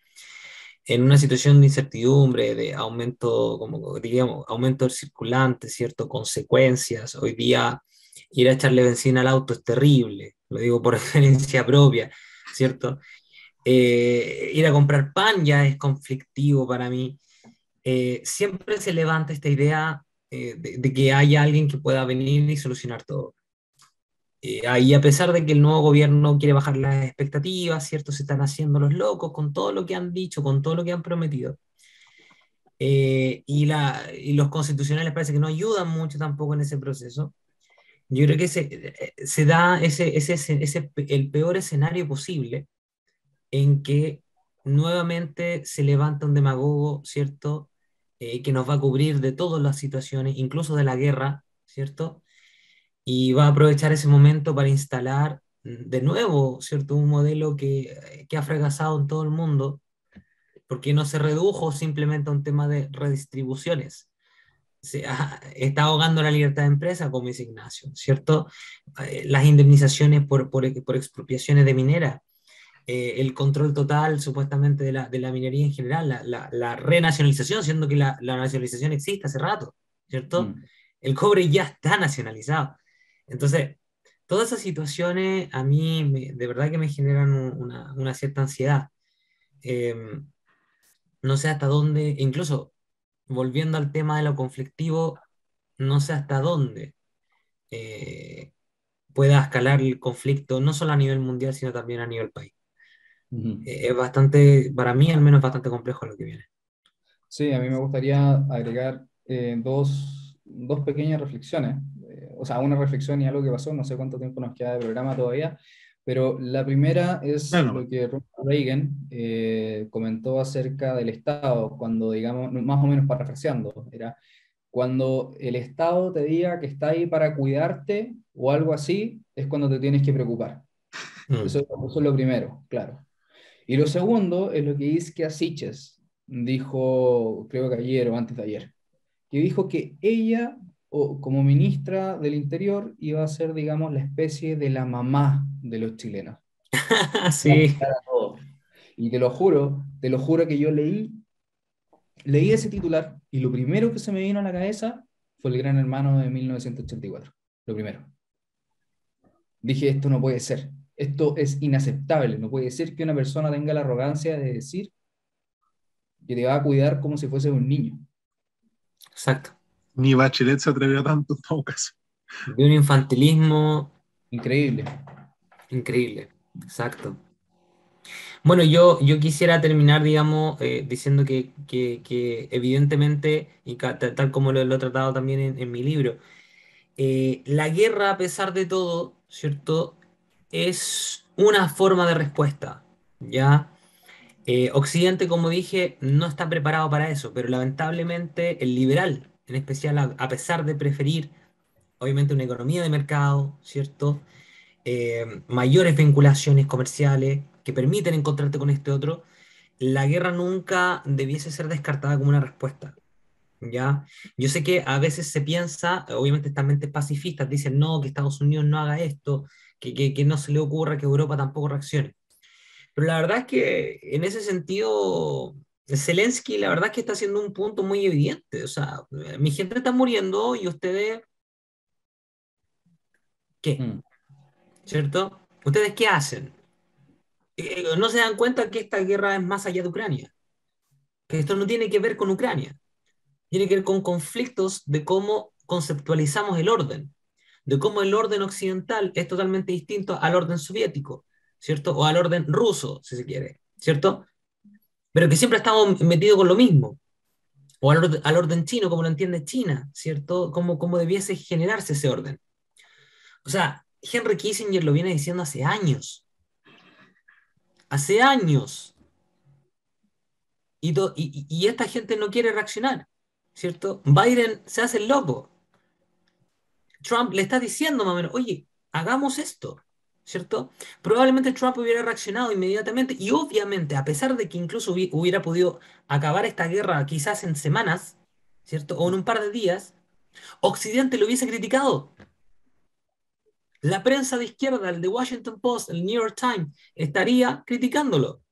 en una situación de incertidumbre, de aumento, como digamos, aumento del circulante, ¿cierto? Consecuencias. Hoy día ir a echarle benzina al auto es terrible, lo digo por experiencia propia, ¿cierto? Ir a comprar pan ya es conflictivo para mí. Siempre se levanta esta idea de que haya alguien que pueda venir y solucionar todo. Ahí, a pesar de que el nuevo gobierno quiere bajar las expectativas, ¿cierto? Se están haciendo los locos con todo lo que han dicho, con todo lo que han prometido. Y los constitucionales parece que no ayudan mucho tampoco en ese proceso. Yo creo que se da el peor escenario posible en que nuevamente se levanta un demagogo, ¿cierto? Que nos va a cubrir de todas las situaciones, incluso de la guerra, ¿cierto? Y va a aprovechar ese momento para instalar de nuevo, ¿cierto? Un modelo que ha fracasado en todo el mundo, porque no se redujo simplemente a un tema de redistribuciones. Está ahogando la libertad de empresa, como dice Ignacio, ¿cierto? Las indemnizaciones por expropiaciones de mineras, el control total supuestamente de la minería en general, la renacionalización, siendo que la nacionalización existe hace rato, ¿cierto? El cobre ya está nacionalizado. Entonces, todas esas situaciones a mí de verdad que me generan una cierta ansiedad. Eh, no sé hasta dónde, incluso volviendo al tema de lo conflictivo, no sé hasta dónde eh, pueda escalar el conflicto, no solo a nivel mundial, sino también a nivel país. Es bastante, para mí al menos, bastante complejo lo que viene. Sí, a mí me gustaría agregar dos pequeñas reflexiones, o sea, una reflexión y algo que pasó, no sé cuánto tiempo nos queda de programa todavía, pero la primera es Bueno, lo que Ronald Reagan comentó acerca del Estado, cuando, digamos, más o menos parafraseando, era cuando el Estado te diga que está ahí para cuidarte o algo así, es cuando te tienes que preocupar. Eso es lo primero, claro. Y lo segundo es lo que Isquia Siches dijo, creo que ayer o antes de ayer, que dijo que ella, o como ministra del Interior, iba a ser, digamos, la especie de la mamá de los chilenos. Iba a Sí. cuidar a todos. Y te lo juro que yo leí ese titular y lo primero que se me vino a la cabeza fue el Gran Hermano de 1984. Lo primero. Dije, esto no puede ser. Esto es inaceptable. No puede ser que una persona tenga la arrogancia de decir que te va a cuidar como si fuese un niño. Exacto. ni Bachelet se atrevió a tanto en todo caso. De un infantilismo Increíble. increíble. Exacto. Bueno, yo quisiera terminar, digamos, diciendo que evidentemente, y tal como lo he tratado también en mi libro, la guerra, a pesar de todo, ¿cierto? Es una forma de respuesta, ¿ya? Occidente, como dije, no está preparado para eso, pero lamentablemente el liberal, en especial, a pesar de preferir, obviamente, una economía de mercado, ¿cierto? Mayores vinculaciones comerciales que permiten encontrarte con este otro, la guerra nunca debiese ser descartada como una respuesta. ¿Ya? Yo sé que a veces se piensa, obviamente estas mentes pacifistas dicen no, que Estados Unidos no haga esto, que no se le ocurra que Europa tampoco reaccione. Pero la verdad es que en ese sentido, Zelensky la verdad es que está haciendo un punto muy evidente. O sea, mi gente está muriendo y ustedes, ¿qué? Mm. ¿Cierto? ¿Ustedes qué hacen? No se dan cuenta que esta guerra es más allá de Ucrania. que esto no tiene que ver con Ucrania, tiene que ver con conflictos de cómo conceptualizamos el orden, de cómo el orden occidental es totalmente distinto al orden soviético, ¿cierto? O al orden ruso, si se quiere, ¿cierto? Pero que siempre estamos metidos con lo mismo, o al orden chino, como lo entiende China, ¿cierto? Cómo debiese generarse ese orden. O sea, Henry Kissinger lo viene diciendo hace años, y esta gente no quiere reaccionar, ¿cierto? Biden se hace el loco. Trump le está diciendo más o menos, oye, hagamos esto, ¿cierto? Probablemente Trump hubiera reaccionado inmediatamente y obviamente, a pesar de que incluso hubiera podido acabar esta guerra quizás en semanas, ¿cierto? O en un par de días, Occidente lo hubiese criticado. La prensa de izquierda, el The Washington Post, el New York Times, estaría criticándolo.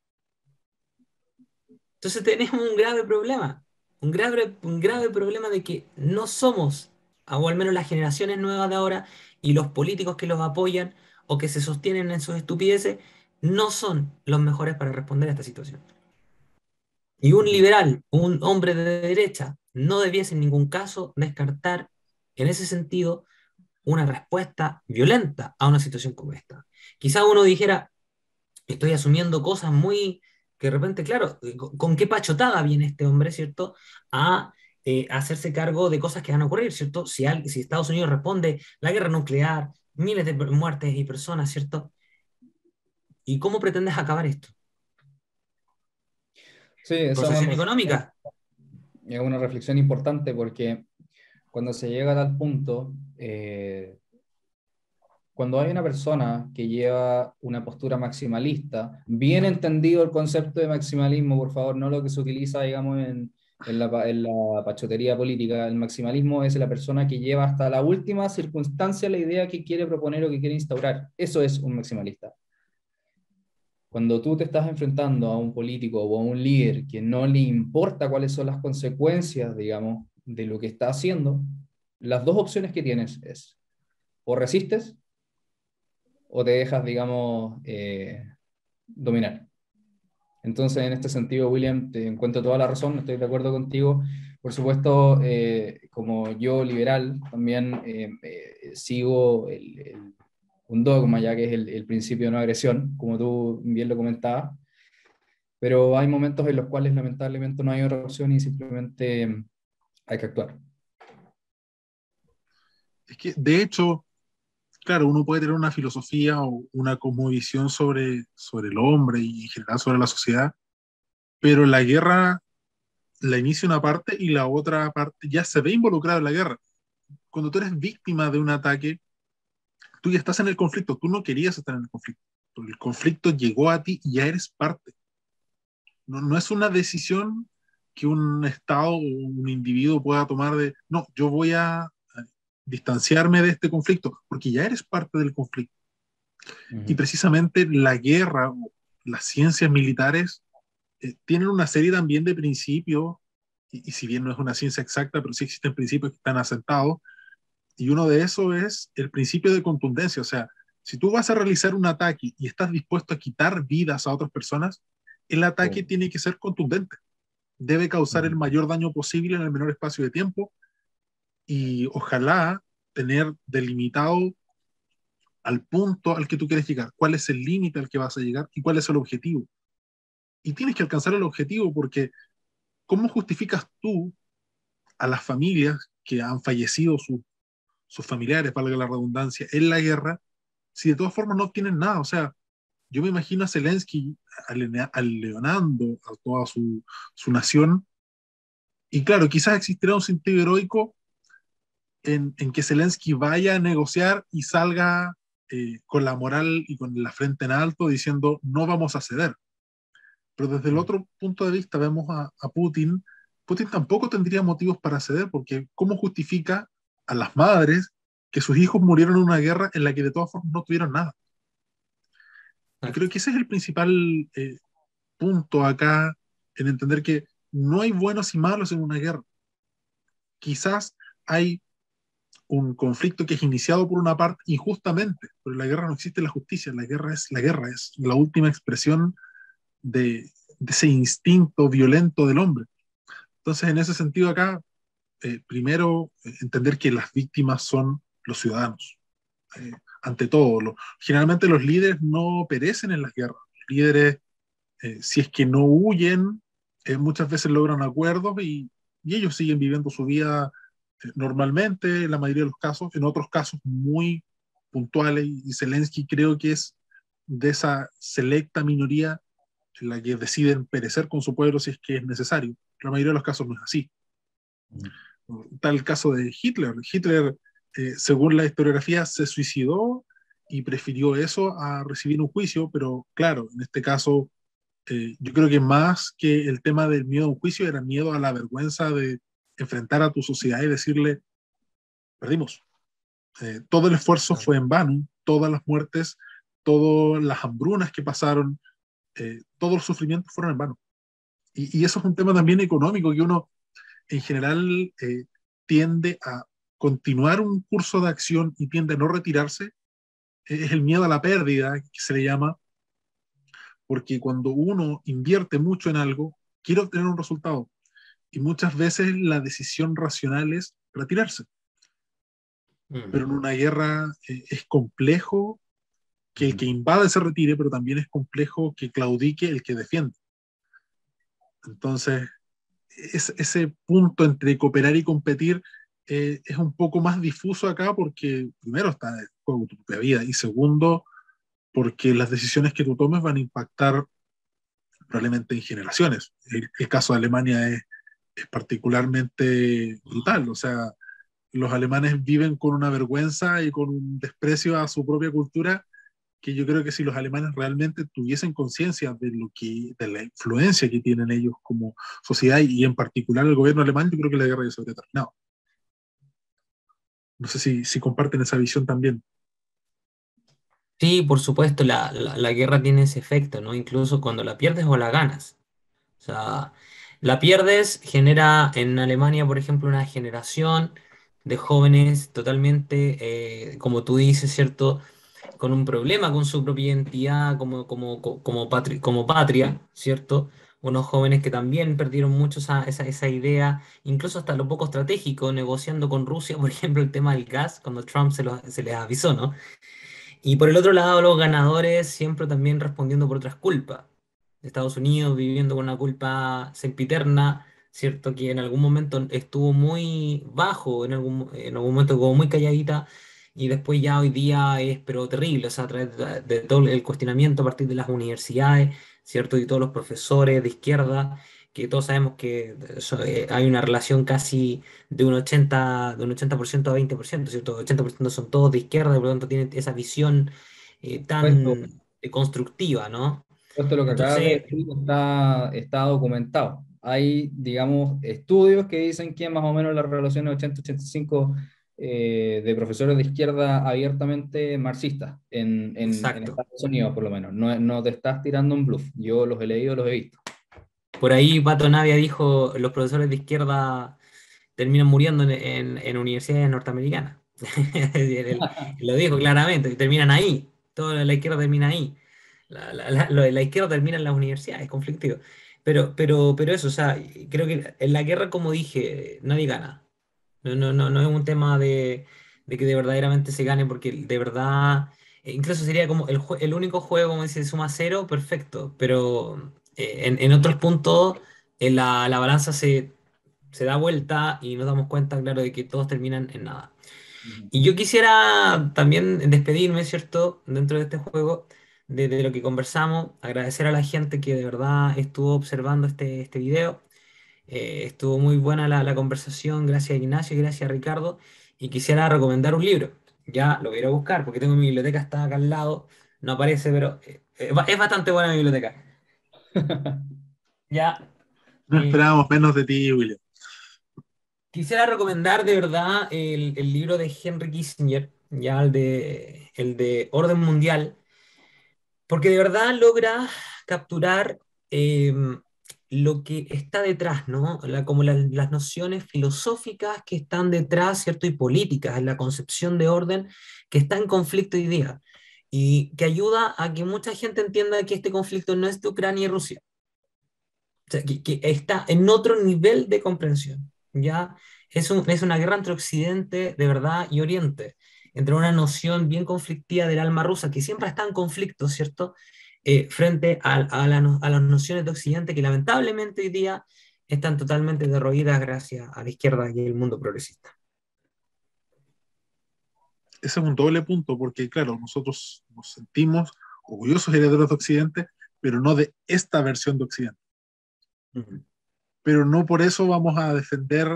Entonces tenemos un grave problema, un grave problema de que no somos, o al menos las generaciones nuevas de ahora y los políticos que los apoyan o que se sostienen en sus estupideces, no son los mejores para responder a esta situación. Y un liberal, un hombre de derecha, no debiese en ningún caso descartar en ese sentido una respuesta violenta a una situación como esta. Quizá uno dijera, estoy asumiendo cosas muy que de repente, claro, con qué pachotada viene este hombre, ¿cierto? A hacerse cargo de cosas que van a ocurrir, ¿cierto? Si Estados Unidos responde la guerra nuclear, miles de muertes y personas, ¿cierto? ¿Y cómo pretendes acabar esto? Sí, esa ¿Posesión económica? es una reflexión importante porque cuando se llega a tal punto, cuando hay una persona que lleva una postura maximalista, bien entendido el concepto de maximalismo, por favor, no lo que se utiliza, digamos, en la pachotería política. El maximalismo es la persona que lleva hasta la última circunstancia la idea que quiere proponer o que quiere instaurar. Eso es un maximalista. Cuando tú te estás enfrentando a un político o a un líder que no le importa cuáles son las consecuencias, digamos, de lo que está haciendo, las dos opciones que tienes es o resistes o te dejas, digamos, dominar. Entonces, en este sentido, William, te encuentro toda la razón, estoy de acuerdo contigo. Por supuesto, como yo liberal, también sigo un dogma, ya que es el principio de no agresión, como tú bien lo comentabas, pero hay momentos en los cuales lamentablemente no hay otra opción y simplemente hay que actuar. Es que, de hecho, claro, uno puede tener una filosofía o una cosmovisión sobre el hombre y en general sobre la sociedad, pero la guerra la inicia una parte y la otra parte ya se ve involucrada en la guerra. Cuando tú eres víctima de un ataque, tú ya estás en el conflicto, tú no querías estar en el conflicto, pero el conflicto llegó a ti y ya eres parte. No es una decisión que un Estado o un individuo pueda tomar de, no, yo voy a distanciarme de este conflicto, porque ya eres parte del conflicto. Y precisamente la guerra, las ciencias militares, tienen una serie también de principios, y si bien no es una ciencia exacta, pero sí existen principios que están asentados, y uno de esos es el principio de contundencia. O sea, si tú vas a realizar un ataque y estás dispuesto a quitar vidas a otras personas, el ataque tiene que ser contundente. Debe causar el mayor daño posible en el menor espacio de tiempo y ojalá tener delimitado al punto al que tú quieres llegar, cuál es el límite al que vas a llegar y cuál es el objetivo. Y tienes que alcanzar el objetivo porque ¿cómo justificas tú a las familias que han fallecido sus familiares, valga la redundancia, en la guerra, si de todas formas no tienen nada? O sea, yo me imagino a Zelensky alienando a toda su nación, y claro, quizás existirá un sentido heroico en que Zelensky vaya a negociar y salga con la moral y con la frente en alto diciendo no vamos a ceder. Pero desde el otro punto de vista vemos a Putin. Putin tampoco tendría motivos para ceder, porque ¿cómo justifica a las madres que sus hijos murieron en una guerra en la que de todas formas no tuvieron nada? Yo creo que ese es el principal punto acá, en entender que no hay buenos y malos en una guerra. Quizás hay un conflicto que es iniciado por una parte injustamente, pero en la guerra no existe la justicia, la guerra, es la última expresión de ese instinto violento del hombre. Entonces, en ese sentido acá, primero, entender que las víctimas son los ciudadanos. Eh, ante todo, generalmente los líderes no perecen en las guerras. Los líderes, si es que no huyen, muchas veces logran acuerdos y ellos siguen viviendo su vida normalmente, en la mayoría de los casos, en otros casos muy puntuales, y Zelensky creo que es de esa selecta minoría en la que deciden perecer con su pueblo si es que es necesario. La mayoría de los casos no es así. Tal el caso de Hitler. Hitler, según la historiografía, se suicidó y prefirió eso a recibir un juicio, pero claro, en este caso, yo creo que más que el tema del miedo a un juicio era miedo a la vergüenza de enfrentar a tu sociedad y decirle, perdimos. Todo el esfuerzo fue en vano, todas las muertes, todas las hambrunas que pasaron, todos los sufrimientos fueron en vano. Y eso es un tema también económico que uno en general tiende a continuar un curso de acción y tiende a no retirarse, es el miedo a la pérdida, que se le llama, porque cuando uno invierte mucho en algo, quiere obtener un resultado. Y muchas veces la decisión racional es retirarse. Pero en una guerra es complejo que el que invade se retire, pero también es complejo que claudique el que defiende. Entonces, ese punto entre cooperar y competir es un poco más difuso acá porque primero está en juego tu propia vida y segundo porque las decisiones que tú tomes van a impactar probablemente en generaciones. El caso de Alemania es particularmente brutal, o sea, los alemanes viven con una vergüenza y con un desprecio a su propia cultura que yo creo que si los alemanes realmente tuviesen conciencia de de la influencia que tienen ellos como sociedad y en particular el gobierno alemán, yo creo que la guerra ya se habría terminado. No sé si comparten esa visión también. Sí, por supuesto, la guerra tiene ese efecto, ¿no? Incluso cuando la pierdes o la ganas. O sea, la pierdes, genera en Alemania, por ejemplo, una generación de jóvenes totalmente, como tú dices, ¿cierto? Con un problema con su propia identidad como patria, ¿cierto? Unos jóvenes que también perdieron mucho esa idea, incluso hasta lo poco estratégico, negociando con Rusia, por ejemplo, el tema del gas, cuando Trump se les avisó, ¿no? Y por el otro lado, los ganadores siempre también respondiendo por otras culpas. Estados Unidos viviendo con una culpa sempiterna, ¿cierto? Que en algún momento estuvo muy bajo, en algún momento como muy calladita, y después ya hoy día es pero terrible, o sea, a través de todo el cuestionamiento a partir de las universidades, ¿cierto? Y todos los profesores de izquierda, que todos sabemos que hay una relación casi de un 80% a 20%, ¿cierto? 80% son todos de izquierda, y por lo tanto tienen esa visión Puesto, tan constructiva, ¿no? puesto lo que acabas de Entonces, decir está documentado. Hay, digamos, estudios que dicen que más o menos las relaciones 80-85 de profesores de izquierda abiertamente marxistas en exacto. Estados Unidos, por lo menos. No, no te estás tirando un bluff. Yo los he leído, los he visto. Por ahí Pato Navia dijo, los profesores de izquierda terminan muriendo en universidades norteamericanas. Él lo dijo claramente, terminan ahí, toda la izquierda termina ahí. La izquierda termina en las universidades, es conflictivo. Pero eso, o sea, creo que en la guerra, como dije, nadie gana. No es un tema de que de verdaderamente se gane, porque de verdad, incluso sería como el único juego, como dice, suma cero, perfecto, pero en otros puntos la balanza se da vuelta y nos damos cuenta, claro, de que todos terminan en nada. Ujú. Y yo quisiera también despedirme, ¿cierto?, dentro de este juego, de lo que conversamos, agradecer a la gente que de verdad estuvo observando este video. Estuvo muy buena la conversación, gracias a Ignacio y gracias a Ricardo. Y quisiera recomendar un libro. Ya lo voy a ir a buscar porque tengo mi biblioteca, está acá al lado. No aparece, pero es bastante buena mi biblioteca. Ya. No esperábamos menos de ti, William. Quisiera recomendar de verdad el libro de Henry Kissinger, ya el de Orden Mundial, porque de verdad logra capturar eh, lo que está detrás, ¿no? Como las nociones filosóficas que están detrás, ¿cierto? Y políticas en la concepción de orden que está en conflicto hoy día y que ayuda a que mucha gente entienda que este conflicto no es de Ucrania y Rusia, sea, que está en otro nivel de comprensión, ¿ya? Es una guerra entre Occidente, de verdad, y Oriente, entre una noción bien conflictiva del alma rusa, que siempre está en conflicto, ¿cierto? Frente a las nociones de Occidente, que lamentablemente hoy día están totalmente derroídas gracias a la izquierda y el mundo progresista. Ese es un doble punto, porque claro, nosotros nos sentimos orgullosos herederos de Occidente, pero no de esta versión de Occidente. Pero no por eso vamos a defender,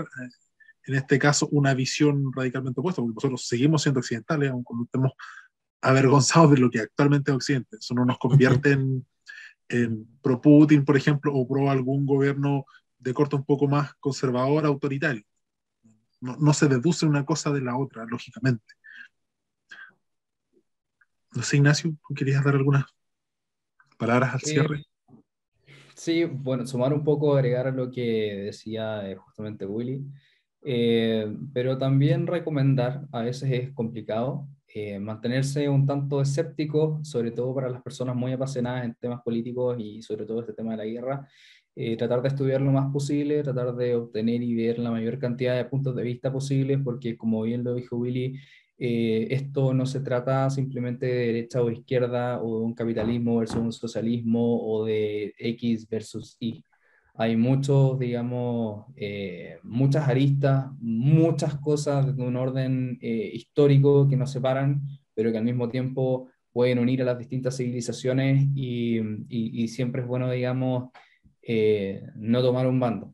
en este caso, una visión radicalmente opuesta, porque nosotros seguimos siendo occidentales, aun cuando estemos avergonzados de lo que actualmente es Occidente. Eso no nos convierte en pro Putin, por ejemplo, o pro algún gobierno de corte un poco más conservador, autoritario. No se deduce una cosa de la otra, lógicamente. No sé, Ignacio, ¿tú querías dar algunas palabras al Eh, cierre? sí, bueno, sumar un poco, agregar a lo que decía justamente Willy, pero también recomendar, a veces es complicado, mantenerse un tanto escéptico, sobre todo para las personas muy apasionadas en temas políticos y sobre todo este tema de la guerra, tratar de estudiar lo más posible, tratar de obtener y ver la mayor cantidad de puntos de vista posibles, porque como bien lo dijo Willy, esto no se trata simplemente de derecha o izquierda o de un capitalismo versus un socialismo o de X versus Y. Hay muchos, digamos, muchas aristas, muchas cosas de un orden histórico que nos separan, pero que al mismo tiempo pueden unir a las distintas civilizaciones y siempre es bueno, digamos, no tomar un bando.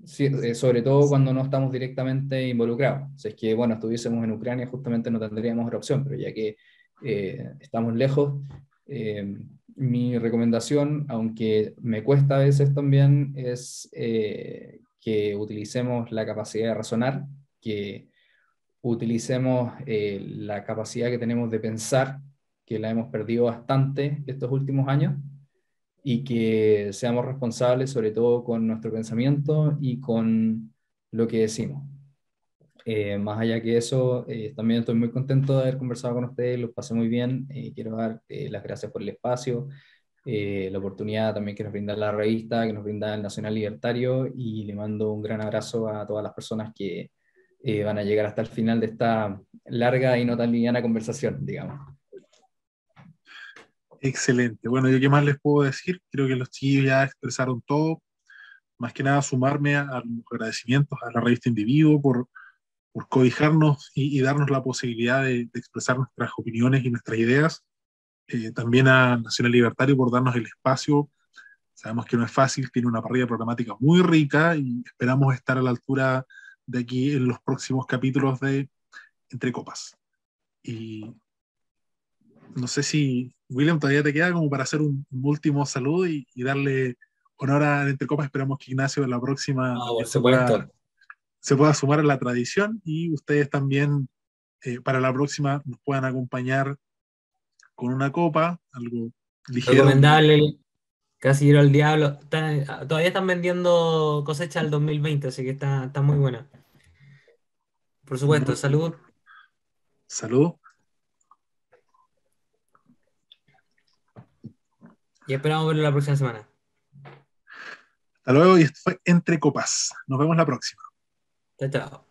Sí, sobre todo cuando no estamos directamente involucrados. Si es que, bueno, estuviésemos en Ucrania, justamente no tendríamos otra opción, pero ya que estamos lejos, mi recomendación, aunque me cuesta a veces también, es que utilicemos la capacidad de razonar, que utilicemos la capacidad que tenemos de pensar, que la hemos perdido bastante estos últimos años, y que seamos responsables sobre todo con nuestro pensamiento y con lo que decimos. Más allá que eso, también estoy muy contento de haber conversado con ustedes, los pasé muy bien, quiero dar las gracias por el espacio, la oportunidad también que nos brinda la revista, que nos brinda el Nacional Libertario, y le mando un gran abrazo a todas las personas que van a llegar hasta el final de esta larga y no tan liviana conversación, digamos. Excelente. Bueno, ¿yo qué más les puedo decir? Creo que los chiquillos ya expresaron todo. Más que nada sumarme a los agradecimientos a la revista Individuo por cobijarnos y darnos la posibilidad de expresar nuestras opiniones y nuestras ideas. También a Nacional Libertario por darnos el espacio. Sabemos que no es fácil, tiene una parrilla programática muy rica y esperamos estar a la altura de aquí en los próximos capítulos de Entre Copas. Y no sé si, William, todavía te queda como para hacer un último saludo y darle honor a Entre Copas. Esperamos que Ignacio en la próxima No, por también supuesto. se pueda sumar a la tradición y ustedes también para la próxima nos puedan acompañar con una copa, algo ligero. Recomendable, Casillero al Diablo. Todavía están vendiendo cosecha del 2020, así que está muy buena. Por supuesto, Muy salud. salud. Y esperamos verlo la próxima semana. Hasta luego y esto fue Entre Copas. Nos vemos la próxima. Chao, chao.